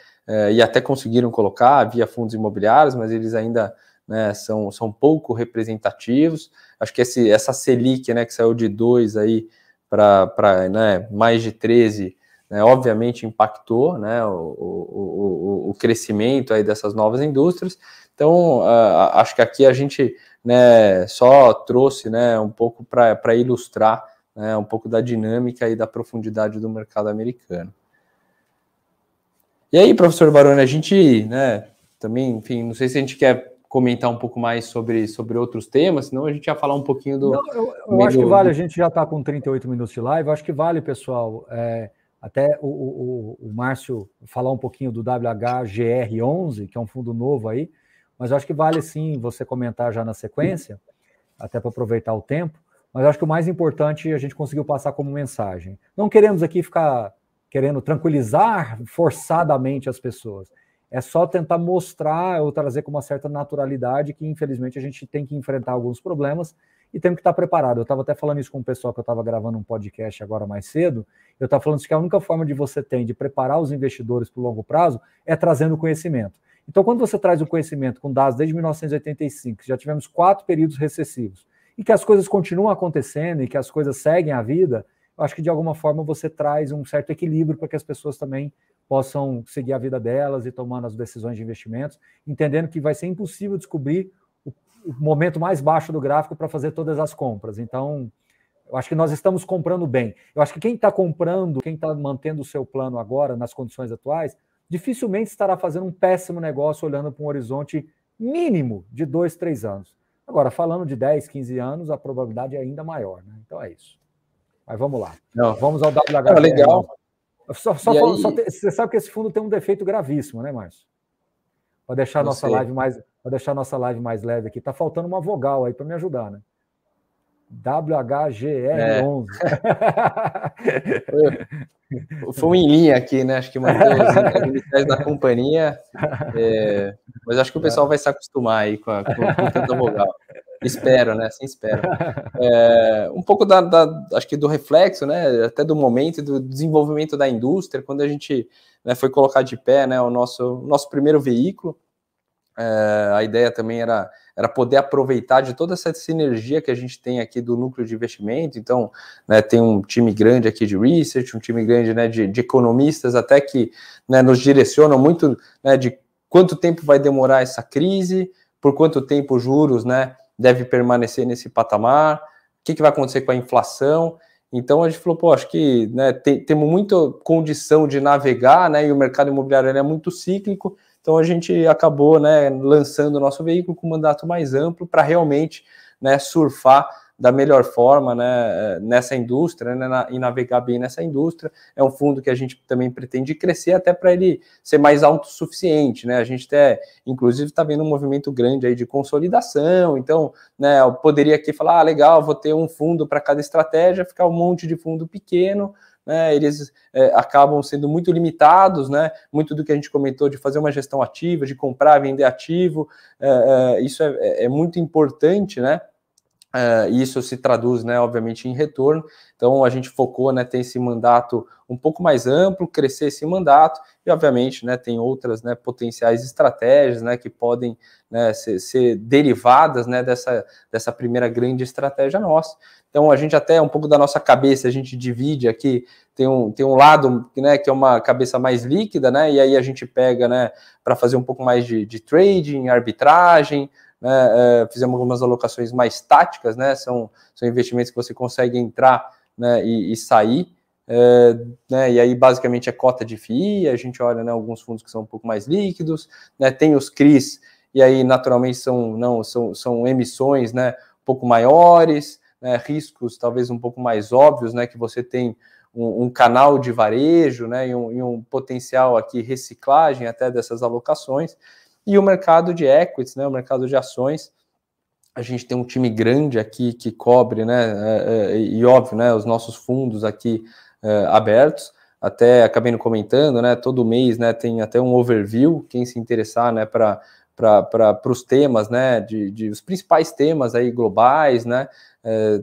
e até conseguiram colocar via fundos imobiliários, mas eles ainda, né, são pouco representativos. Acho que essa Selic, né, que saiu de 2 aí para né, mais de 13, né, obviamente impactou, né, o crescimento aí dessas novas indústrias. Então, acho que aqui a gente, né, só trouxe, né, um pouco para ilustrar, né, um pouco da dinâmica e da profundidade do mercado americano. E aí, professor Baroni, a gente, né, também, enfim, não sei se a gente quer comentar um pouco mais sobre outros temas, senão a gente ia falar um pouquinho do... Não, eu acho que vale, a gente já está com 38 minutos de live, eu acho que vale, pessoal, até o Márcio falar um pouquinho do WHGR11, que é um fundo novo aí, mas eu acho que vale sim você comentar já na sequência, até para aproveitar o tempo, mas eu acho que o mais importante a gente conseguiu passar como mensagem. Não queremos aqui ficar querendo tranquilizar forçadamente as pessoas, é só tentar mostrar ou trazer com uma certa naturalidade que, infelizmente, a gente tem que enfrentar alguns problemas e temos que estar preparado. Eu estava até falando isso com o pessoal que eu estava gravando um podcast agora mais cedo, eu estava falando que a única forma de você ter de preparar os investidores para o longo prazo é trazendo conhecimento. Então, quando você traz o conhecimento com dados desde 1985, já tivemos 4 períodos recessivos, e que as coisas continuam acontecendo e que as coisas seguem a vida, eu acho que de alguma forma você traz um certo equilíbrio para que as pessoas também possam seguir a vida delas e tomando as decisões de investimentos, entendendo que vai ser impossível descobrir o momento mais baixo do gráfico para fazer todas as compras. Então, eu acho que nós estamos comprando bem. Eu acho que quem está comprando, quem está mantendo o seu plano agora, nas condições atuais, dificilmente estará fazendo um péssimo negócio olhando para um horizonte mínimo de 2, 3 anos. Agora, falando de 10, 15 anos, a probabilidade é ainda maior, né? Então é isso. Mas vamos lá. Não. Vamos ao WHGR. Legal. Você sabe que esse fundo tem um defeito gravíssimo, né, Márcio? Para deixar nossa live mais leve aqui, tá faltando uma vogal aí para me ajudar, né? WHGR11. Foi em linha aqui, né? Acho que manteve as iniciais da companhia, mas acho que o pessoal vai se acostumar aí com tanta vogal. Espero, né? Assim espero. Um pouco acho que do reflexo, né? Até do momento do desenvolvimento da indústria, quando a gente, né, foi colocar de pé, né, o nosso primeiro veículo. A ideia também era poder aproveitar de toda essa sinergia que a gente tem aqui do núcleo de investimento. Então, né, tem um time grande aqui de research, um time grande, né, de economistas até que, né, nos direcionam muito, né, de quanto tempo vai demorar essa crise, por quanto tempo os juros, né, deve permanecer nesse patamar, o que vai acontecer com a inflação. Então a gente falou, pô, acho que, né, temos muita condição de navegar, né, e o mercado imobiliário é muito cíclico. Então a gente acabou, né, lançando o nosso veículo com um mandato mais amplo para realmente, né, surfar da melhor forma, né, nessa indústria, né, e navegar bem nessa indústria. É um fundo que a gente também pretende crescer até para ele ser mais autossuficiente, né? A gente até, inclusive, está vendo um movimento grande aí de consolidação. Então, né, eu poderia aqui falar, legal, vou ter um fundo para cada estratégia, ficar um monte de fundo pequeno. Eles acabam sendo muito limitados, né? Muito do que a gente comentou de fazer uma gestão ativa, de comprar, vender ativo, isso é muito importante, né? Isso se traduz, né, obviamente, em retorno. Então a gente focou, né, ter esse mandato um pouco mais amplo, crescer esse mandato e, obviamente, né, tem outras, né, potenciais estratégias, né, que podem, né, ser derivadas, né, dessa primeira grande estratégia nossa. Então a gente até um pouco da nossa cabeça a gente divide aqui, tem um lado, né, que é uma cabeça mais líquida, né, e aí a gente pega, né, para fazer um pouco mais de trading, arbitragem. Fizemos algumas alocações mais táticas, né? São investimentos que você consegue entrar, né, e sair, né? E aí basicamente é cota de FII. A gente olha, né, alguns fundos que são um pouco mais líquidos, né? Tem os CRIs, e aí naturalmente são emissões, né, um pouco maiores, né, riscos talvez um pouco mais óbvios, né, que você tem um canal de varejo, né, e um potencial aqui reciclagem até dessas alocações. E o mercado de equities, né, o mercado de ações, a gente tem um time grande aqui que cobre, né, e óbvio, né, os nossos fundos aqui abertos. Até acabei não comentando, né, todo mês, né, tem até um overview, quem se interessar, né, para os temas, né, os principais temas aí globais, né,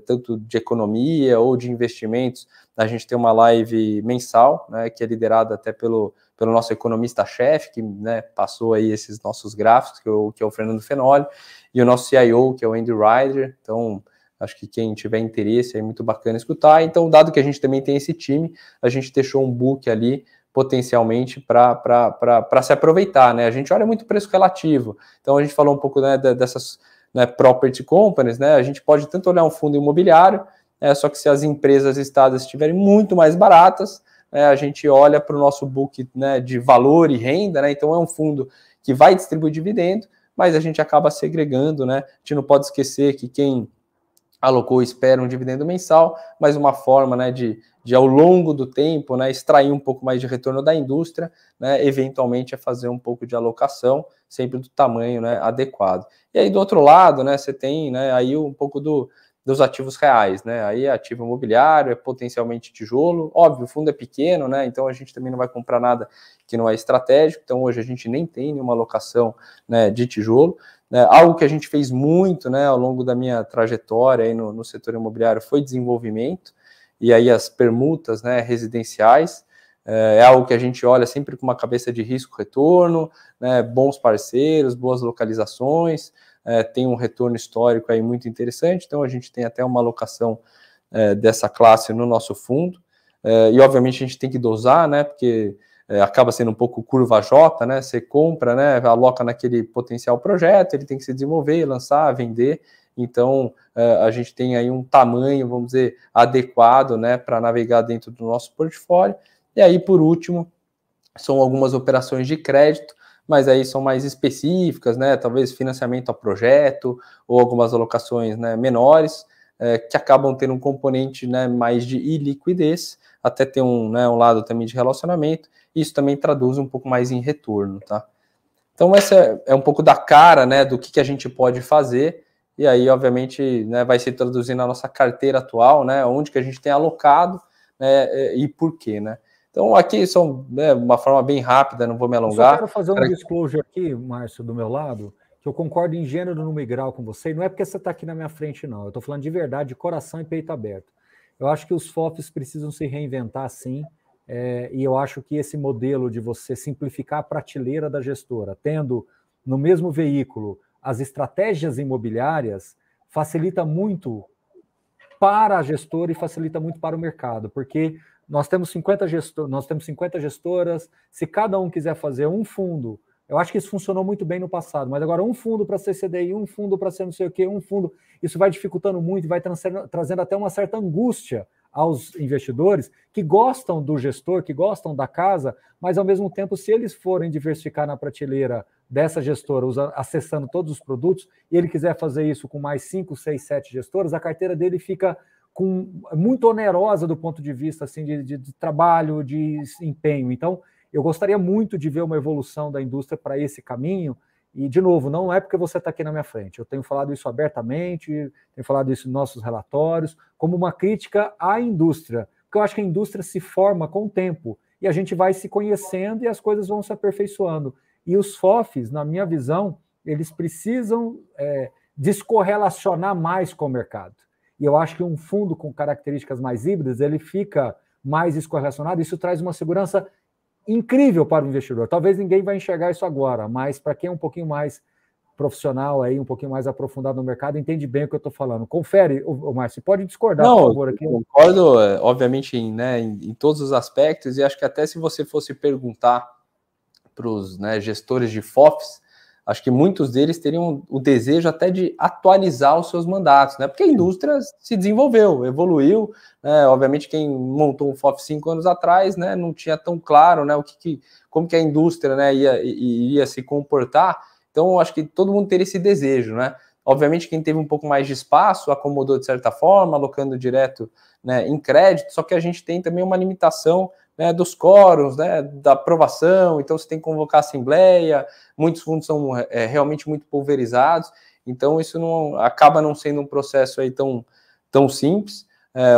tanto de economia ou de investimentos. A gente tem uma live mensal, né, que é liderada até pelo nosso economista-chefe, que, né, passou aí esses nossos gráficos, que é o Fernando Fenoli, e o nosso CIO, que é o Andy Ryder. Então, acho que quem tiver interesse é muito bacana escutar. Então, dado que a gente também tem esse time, a gente deixou um book ali potencialmente para se aproveitar, né? A gente olha muito preço relativo. Então, a gente falou um pouco, né, dessas, né, property companies, né? A gente pode tanto olhar um fundo imobiliário, só que se as empresas listadas estiverem muito mais baratas, a gente olha para o nosso book, né, de valor e renda, né? Então é um fundo que vai distribuir dividendo, mas a gente acaba segregando, né? A gente não pode esquecer que quem alocou espera um dividendo mensal, mas uma forma, né, de ao longo do tempo, né, extrair um pouco mais de retorno da indústria, né, eventualmente é fazer um pouco de alocação, sempre do tamanho, né, adequado. E aí do outro lado, né, você tem, né, aí um pouco dos ativos reais, né? Aí é ativo imobiliário, é potencialmente tijolo. Óbvio, o fundo é pequeno, né? Então a gente também não vai comprar nada que não é estratégico. Então hoje a gente nem tem nenhuma alocação, né, de tijolo. Algo que a gente fez muito, né, ao longo da minha trajetória aí no setor imobiliário foi desenvolvimento. E aí as permutas, né, residenciais. É algo que a gente olha sempre com uma cabeça de risco-retorno, né, bons parceiros, boas localizações. Tem um retorno histórico aí muito interessante, então a gente tem até uma alocação dessa classe no nosso fundo, e obviamente a gente tem que dosar, né, porque acaba sendo um pouco curva J, né, você compra, né, aloca naquele potencial projeto, ele tem que se desenvolver, lançar, vender, então a gente tem aí um tamanho, vamos dizer, adequado, né, para navegar dentro do nosso portfólio. E aí, por último, são algumas operações de crédito, mas aí são mais específicas, né? Talvez financiamento a projeto ou algumas alocações, né, menores, que acabam tendo um componente, né, mais de iliquidez, até ter um lado também de relacionamento, e isso também traduz um pouco mais em retorno, tá? Então, essa é um pouco da cara, né, do que a gente pode fazer, e aí, obviamente, né, vai se traduzir na nossa carteira atual, né, onde que a gente tem alocado, né, e por quê, né? Então, aqui são, né, uma forma bem rápida, não vou me alongar. Eu só quero fazer um disclosure aqui, Márcio, do meu lado, que eu concordo em gênero, número e grau com você, e não é porque você está aqui na minha frente, não. Eu estou falando de verdade, de coração e peito aberto. Eu acho que os FOFs precisam se reinventar, sim, e eu acho que esse modelo de você simplificar a prateleira da gestora, tendo no mesmo veículo as estratégias imobiliárias, facilita muito para a gestora e facilita muito para o mercado, porque nós temos 50 gestoras, se cada um quiser fazer um fundo, eu acho que isso funcionou muito bem no passado, mas agora um fundo para CCDI, um fundo para ser não sei o quê, um fundo, isso vai dificultando muito, vai trazendo até uma certa angústia aos investidores que gostam do gestor, que gostam da casa, mas ao mesmo tempo, se eles forem diversificar na prateleira dessa gestora, acessando todos os produtos, e ele quiser fazer isso com mais 5, 6, 7 gestoras, a carteira dele fica muito onerosa do ponto de vista assim, de trabalho, de empenho. Então, eu gostaria muito de ver uma evolução da indústria para esse caminho, e, de novo, não é porque você está aqui na minha frente, eu tenho falado isso abertamente, tenho falado isso nos nossos relatórios, como uma crítica à indústria, porque eu acho que a indústria se forma com o tempo, e a gente vai se conhecendo e as coisas vão se aperfeiçoando. E os FOFs, na minha visão, eles precisam descorrelacionar mais com o mercado. E eu acho que um fundo com características mais híbridas, ele fica mais descorrelacionado, isso traz uma segurança incrível para o investidor. Talvez ninguém vai enxergar isso agora, mas para quem é um pouquinho mais profissional, aí, um pouquinho mais aprofundado no mercado, entende bem o que eu estou falando. Confere, Márcio, pode discordar, por favor. Aqui. Eu concordo, obviamente, em todos os aspectos, e acho que até se você fosse perguntar para os gestores de FOFs, acho que muitos deles teriam o desejo até de atualizar os seus mandatos, né? Porque a indústria se desenvolveu, evoluiu, né? Obviamente quem montou um FOF 5 anos atrás, né, não tinha tão claro, né, como que a indústria, né, ia se comportar. Então, acho que todo mundo teria esse desejo, né? Obviamente quem teve um pouco mais de espaço acomodou de certa forma, alocando direto, né, em crédito, só que a gente tem também uma limitação, né, dos quórums, né, da aprovação, então você tem que convocar a assembleia, muitos fundos são realmente muito pulverizados, então isso acaba não sendo um processo aí tão simples.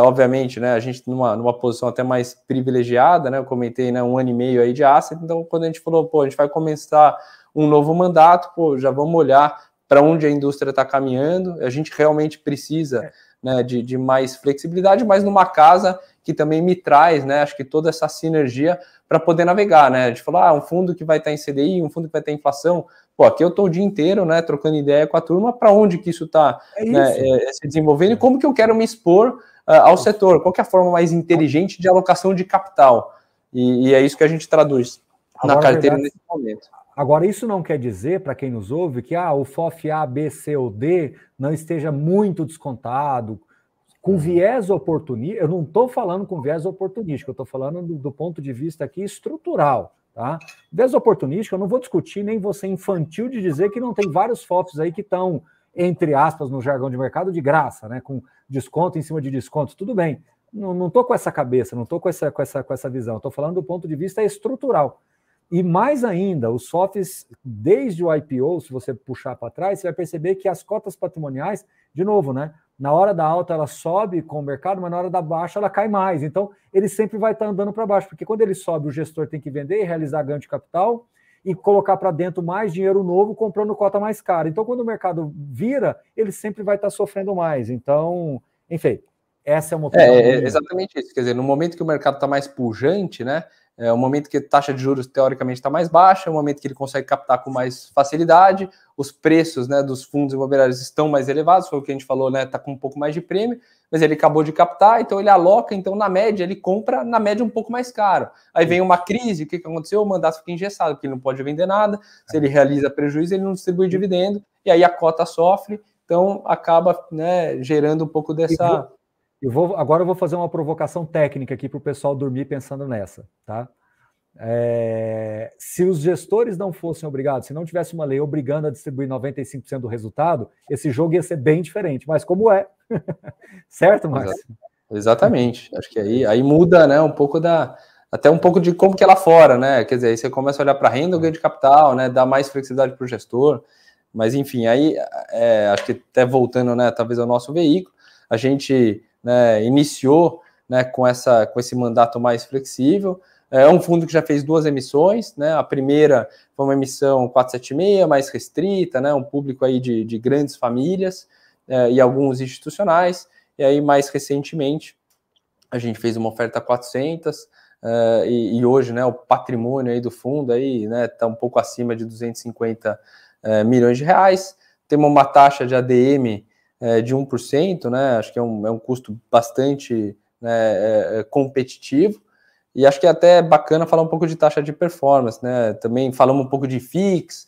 Obviamente, né, a gente numa posição até mais privilegiada, né, eu comentei, né, 1 ano e meio aí de asset, então quando a gente falou, a gente vai começar um novo mandato, já vamos olhar para onde a indústria está caminhando, a gente realmente precisa, né, de mais flexibilidade, mas numa casa que também me traz, né, acho que toda essa sinergia para poder navegar, né, a gente falou, um fundo que vai estar em CDI, um fundo que vai ter inflação, aqui eu estou o dia inteiro, né, trocando ideia com a turma, para onde que isso está se desenvolvendo e como que eu quero me expor ao setor, qual que é a forma mais inteligente de alocação de capital, e é isso que a gente traduz na carteira nesse momento. Agora, isso não quer dizer, para quem nos ouve, que o FOF A, B, C ou D não esteja muito descontado, com viés oportunista. Eu não estou falando com viés oportunístico, eu estou falando do ponto de vista aqui estrutural. Tá? Viés oportunístico, eu não vou discutir, nem vou ser infantil de dizer que não tem vários FOFs aí que estão, entre aspas, no jargão de mercado, de graça, né? Com desconto em cima de desconto, tudo bem. Não estou com essa cabeça, não estou com essa visão, estou falando do ponto de vista estrutural. E mais ainda, os FOFs, desde o IPO, se você puxar para trás, você vai perceber que as cotas patrimoniais, de novo, né? Na hora da alta ela sobe com o mercado, mas na hora da baixa ela cai mais. Então, ele sempre vai estar andando para baixo, porque quando ele sobe, o gestor tem que vender e realizar ganho de capital e colocar para dentro mais dinheiro novo, comprando cota mais cara. Então, quando o mercado vira, ele sempre vai estar sofrendo mais. Então, enfim, essa é uma opinião. Exatamente isso. Quer dizer, no momento que o mercado está mais pujante, né? É o momento que a taxa de juros teoricamente está mais baixa, é o momento que ele consegue captar com mais facilidade, os preços, né, dos fundos imobiliários estão mais elevados, foi o que a gente falou, né, está com um pouco mais de prêmio, mas ele acabou de captar, então ele aloca, então na média ele compra na média um pouco mais caro. Aí vem uma crise, o que aconteceu? O mandato fica engessado, porque ele não pode vender nada, se ele realiza prejuízo, ele não distribui dividendo, e aí a cota sofre, então acaba, né, gerando um pouco dessa... Agora eu vou fazer uma provocação técnica aqui para o pessoal dormir pensando nessa, tá? Se os gestores não fossem obrigados, se não tivesse uma lei obrigando a distribuir 95% do resultado, esse jogo ia ser bem diferente, mas como é? Certo, Márcio? Exatamente. Acho que aí muda, né, um pouco até um pouco de como que é lá fora, né? Quer dizer, aí você começa a olhar para renda, o ganho de capital, né? Dá mais flexibilidade para o gestor. Mas, enfim, aí acho que até voltando, né, talvez ao nosso veículo, a gente, né, iniciou, né, com esse mandato mais flexível. É um fundo que já fez 2 emissões, né? A primeira foi uma emissão 476, mais restrita, né? Um público aí de grandes famílias e alguns institucionais. E aí, mais recentemente, a gente fez uma oferta 400 e hoje, né, o patrimônio aí do fundo aí, né, está um pouco acima de 250 milhões de reais. Temos uma taxa de ADM de 1%, né? Acho que é um custo bastante, né, competitivo. E acho que é até bacana falar um pouco de taxa de performance, né? Também falamos um pouco de FIX,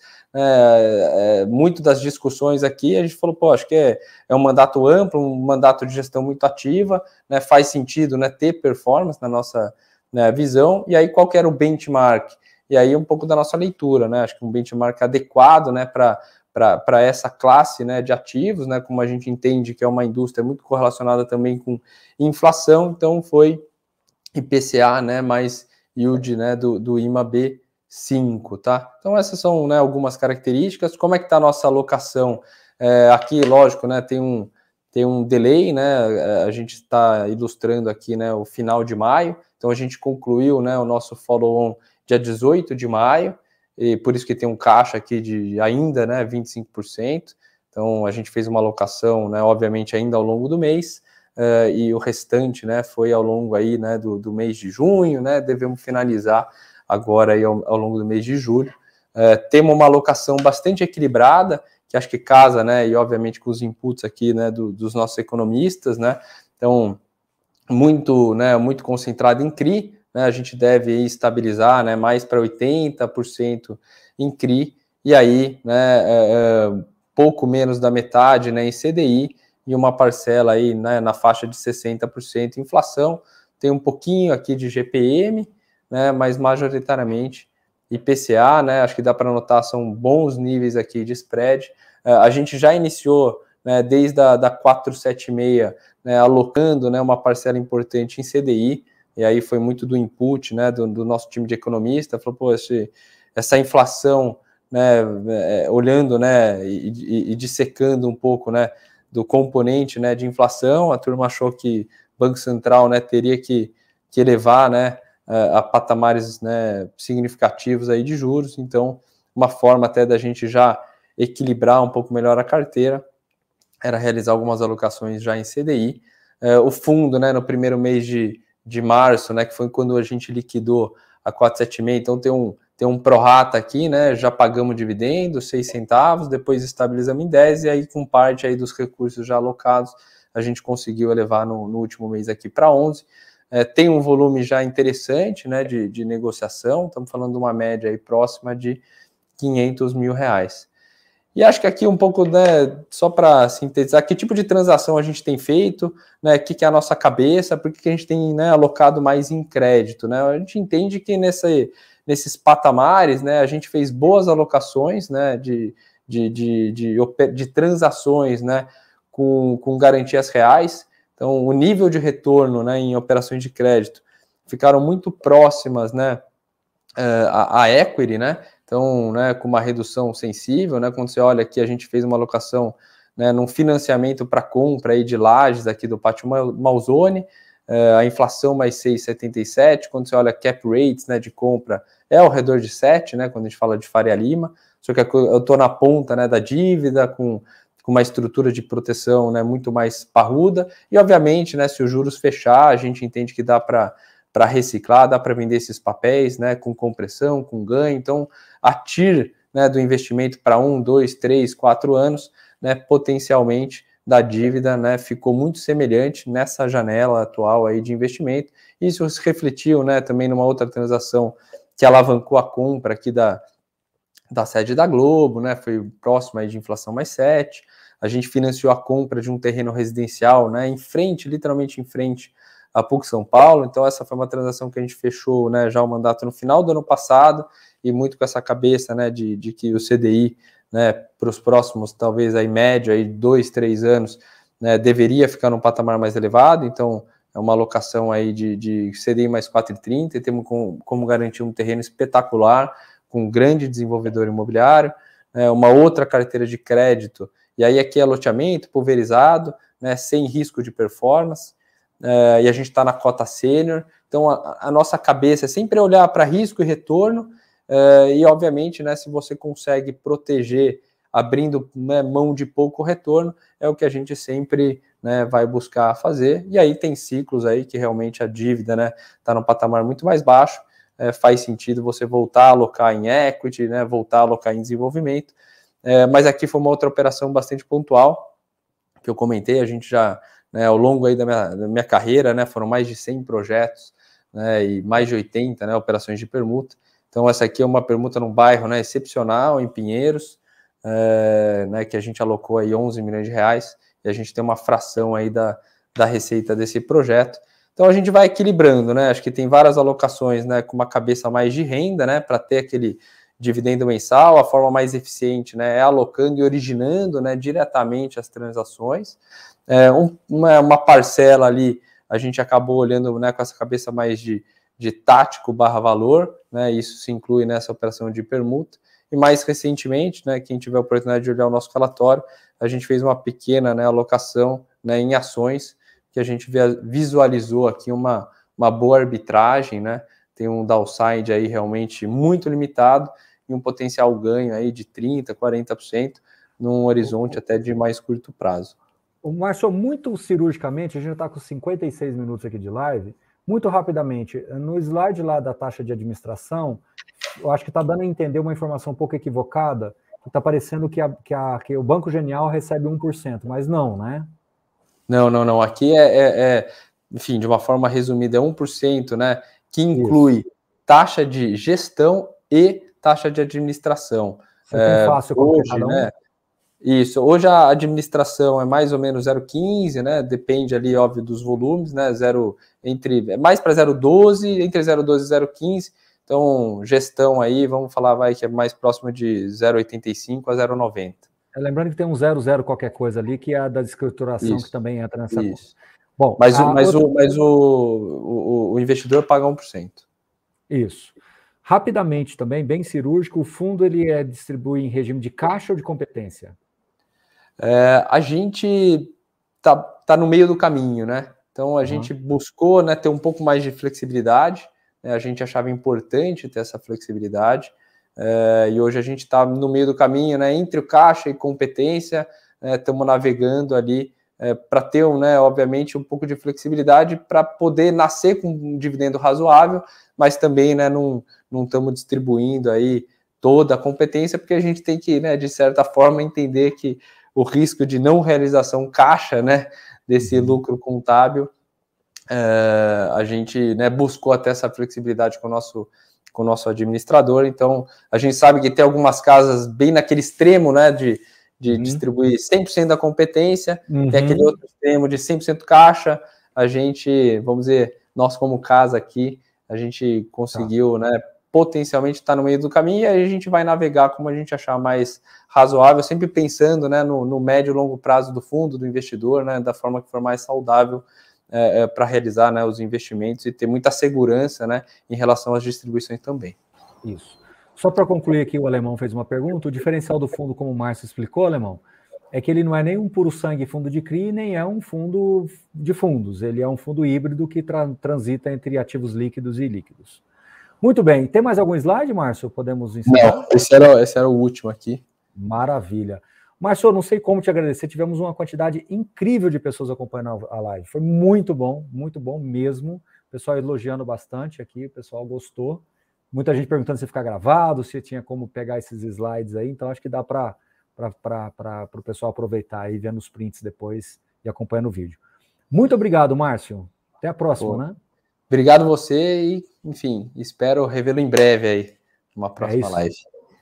muito das discussões aqui, a gente falou, pô, acho que é um mandato amplo, um mandato de gestão muito ativa, né? Faz sentido, né, ter performance na nossa, né, visão. E aí, qual que era o benchmark? E aí, um pouco da nossa leitura, né? Acho que um benchmark adequado, né, para essa classe, né, de ativos, né? Como a gente entende que é uma indústria muito correlacionada também com inflação, então foi IPCA, né, mais yield, né, do IMA B5, tá? Então essas são, né, algumas características. Como é que está a nossa alocação? Aqui, lógico, né, tem um delay, né, a gente está ilustrando aqui, né, o final de maio, então a gente concluiu, né, o nosso follow-on dia 18 de maio, e por isso que tem um caixa aqui de ainda, né, 25%, então a gente fez uma alocação, né, obviamente ainda ao longo do mês, e o restante, né, foi ao longo aí, né, do mês de junho, né, devemos finalizar agora aí ao longo do mês de julho. Temos uma alocação bastante equilibrada, que acho que casa, né, e obviamente com os inputs aqui, né, dos nossos economistas, né, então muito, né, muito concentrado em CRI, né, a gente deve estabilizar, né, mais para 80% em CRI, e aí, né, pouco menos da metade, né, em CDI, e uma parcela aí, né, na faixa de 60% inflação, tem um pouquinho aqui de GPM, né, mas majoritariamente IPCA, né, acho que dá para notar, são bons níveis aqui de spread. A gente já iniciou, né, desde a 476, né, alocando, né, uma parcela importante em CDI, e aí foi muito do input, né, do nosso time de economista, falou, pô, essa inflação, né, olhando, né, e dissecando um pouco, né, do componente, né, de inflação, a turma achou que o Banco Central, né, teria que elevar, né, a patamares, né, significativos aí de juros, então uma forma até da gente já equilibrar um pouco melhor a carteira era realizar algumas alocações já em CDI. O fundo, né, no primeiro mês de março, né, que foi quando a gente liquidou a 476, então tem um prorata aqui, né, já pagamos dividendo, 6 centavos, depois estabilizamos em 10, e aí com parte aí dos recursos já alocados, a gente conseguiu elevar no último mês aqui para 11. Tem um volume já interessante, né, de negociação, estamos falando de uma média aí próxima de 500 mil reais. E acho que aqui um pouco, né, só para sintetizar, que tipo de transação a gente tem feito, né, o que é a nossa cabeça, por que a gente tem, né, alocado mais em crédito, né? A gente entende que nesses patamares, né, a gente fez boas alocações, né, de transações, né, com garantias reais. Então, o nível de retorno, né, em operações de crédito ficaram muito próximas, né, a equity, né? Então, né, com uma redução sensível, né? Quando você olha aqui, a gente fez uma alocação, né, num financiamento para compra aí de lajes aqui do Pátio Malzone, a inflação mais 6,77, quando você olha cap rates, né, de compra, é ao redor de 7, né, quando a gente fala de Faria Lima, só que eu estou na ponta, né, da dívida, com uma estrutura de proteção, né, muito mais parruda, e obviamente, né, se os juros fechar, a gente entende que dá para reciclar, dá para vender esses papéis, né, com compressão, com ganho. Então, a TIR, né, do investimento para 1, 2, 3, 4 anos, né, potencialmente da dívida, né, ficou muito semelhante nessa janela atual aí de investimento. Isso se refletiu, né, também numa outra transação que alavancou a compra aqui da sede da Globo, né, foi próximo aí de inflação mais 7. A gente financiou a compra de um terreno residencial, né, em frente, literalmente em frente a PUC São Paulo. Então essa foi uma transação que a gente fechou, né, já o mandato no final do ano passado, e muito com essa cabeça, né, de que o CDI, né, para os próximos, talvez aí médio, aí 2, 3 anos, né, deveria ficar num patamar mais elevado. Então é uma alocação aí de CDI mais 4,30, e temos como garantir um terreno espetacular, com um grande desenvolvedor imobiliário, uma outra carteira de crédito, e aí aqui é loteamento pulverizado, né, sem risco de performance, e a gente está na cota sênior. Então a nossa cabeça é sempre olhar para risco e retorno, e obviamente, né, se você consegue proteger abrindo, né, mão de pouco retorno, é o que a gente sempre, né, vai buscar fazer. E aí tem ciclos aí que realmente a dívida, né, está num patamar muito mais baixo, faz sentido você voltar a alocar em equity, né, voltar a alocar em desenvolvimento, mas aqui foi uma outra operação bastante pontual, que eu comentei. A gente já, né, ao longo aí da minha carreira, né, foram mais de 100 projetos, né, e mais de 80, né, operações de permuta. Então essa aqui é uma permuta num bairro, né, excepcional, em Pinheiros, né, que a gente alocou aí 11 milhões de reais, e a gente tem uma fração aí da receita desse projeto. Então a gente vai equilibrando, né? Acho que tem várias alocações, né, com uma cabeça mais de renda, né, para ter aquele dividendo mensal. A forma mais eficiente, né, é alocando e originando, né, diretamente as transações. Uma parcela ali a gente acabou olhando, né, com essa cabeça mais de tático barra valor, né? Isso se inclui nessa operação de permuta. E mais recentemente, né, quem tiver a oportunidade de olhar o nosso relatório, a gente fez uma pequena, né, alocação, né, em ações, que a gente visualizou aqui uma boa arbitragem, né? Tem um downside aí realmente muito limitado e um potencial ganho aí de 30%, 40% num horizonte até de mais curto prazo. Márcio, muito cirurgicamente, a gente já está com 56 minutos aqui de live, muito rapidamente, no slide lá da taxa de administração, eu acho que está dando a entender uma informação um pouco equivocada, que está parecendo que o Banco Genial recebe 1%, mas não, né? Não. Aqui enfim, de uma forma resumida, é 1%, né? Que inclui taxa de gestão e taxa de administração. Foi tão fácil como hoje, cada um? né? Isso. Hoje a administração é mais ou menos 0,15, né? Depende ali, óbvio, dos volumes, né? Mais para 0,12, entre 0,12 e 0,15. Então, gestão aí, vamos falar, que é mais próximo de 0,85 a 0,90. Lembrando que tem um 0,0 qualquer coisa ali, que é a da descrituração, que também entra nessa conta. Bom, mas o investidor paga 1%. Isso. Rapidamente também, bem cirúrgico, o fundo ele distribui em regime de caixa ou de competência? A gente tá no meio do caminho, né? Então a gente buscou, né, ter um pouco mais de flexibilidade, né? A gente achava importante ter essa flexibilidade, e hoje a gente está no meio do caminho, né, entre o caixa e competência. Estamos navegando ali para ter, né, obviamente, um pouco de flexibilidade para poder nascer com um dividendo razoável, mas também, né, não estamos distribuindo aí toda a competência, porque a gente tem que, né, de certa forma, entender que o risco de não realização caixa, né, desse lucro contábil, a gente, né, buscou até essa flexibilidade com o nosso administrador. Então a gente sabe que tem algumas casas bem naquele extremo, né, de distribuir 100% da competência, tem aquele outro extremo de 100% caixa. A gente, vamos dizer, nós como casa aqui, a gente conseguiu, né, potencialmente estar no meio do caminho, e aí a gente vai navegar como a gente achar mais razoável, sempre pensando, né, no médio e longo prazo do fundo, do investidor, né, da forma que for mais saudável para realizar, né, os investimentos e ter muita segurança, né, em relação às distribuições também. Isso. Só para concluir aqui, o Alemão fez uma pergunta. O diferencial do fundo, como o Márcio explicou, Alemão, é que ele não é nem um puro sangue fundo de CRI, nem é um fundo de fundos. Ele é um fundo híbrido que transita entre ativos líquidos e ilíquidos. Muito bem. Tem mais algum slide, Márcio? Podemos encerrar? Não, esse era o último aqui. Maravilha. Márcio, eu não sei como te agradecer. Tivemos uma quantidade incrível de pessoas acompanhando a live. Foi muito bom mesmo. O pessoal elogiando bastante aqui, o pessoal gostou. Muita gente perguntando se ficar gravado, se tinha como pegar esses slides aí. Então, acho que dá para o pessoal aproveitar aí, vendo os prints depois e acompanhando o vídeo. Muito obrigado, Márcio. Até a próxima, né? Obrigado você e, enfim, espero revê-lo em breve aí, numa próxima live.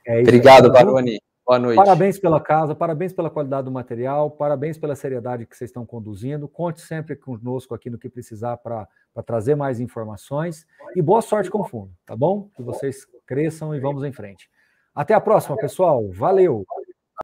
É isso. Obrigado, Baroni. Boa noite. Parabéns pela casa, parabéns pela qualidade do material, parabéns pela seriedade que vocês estão conduzindo. Conte sempre conosco aqui no que precisar para trazer mais informações. E boa sorte com o fundo, tá bom? Que vocês cresçam e vamos em frente. Até a próxima, pessoal. Valeu!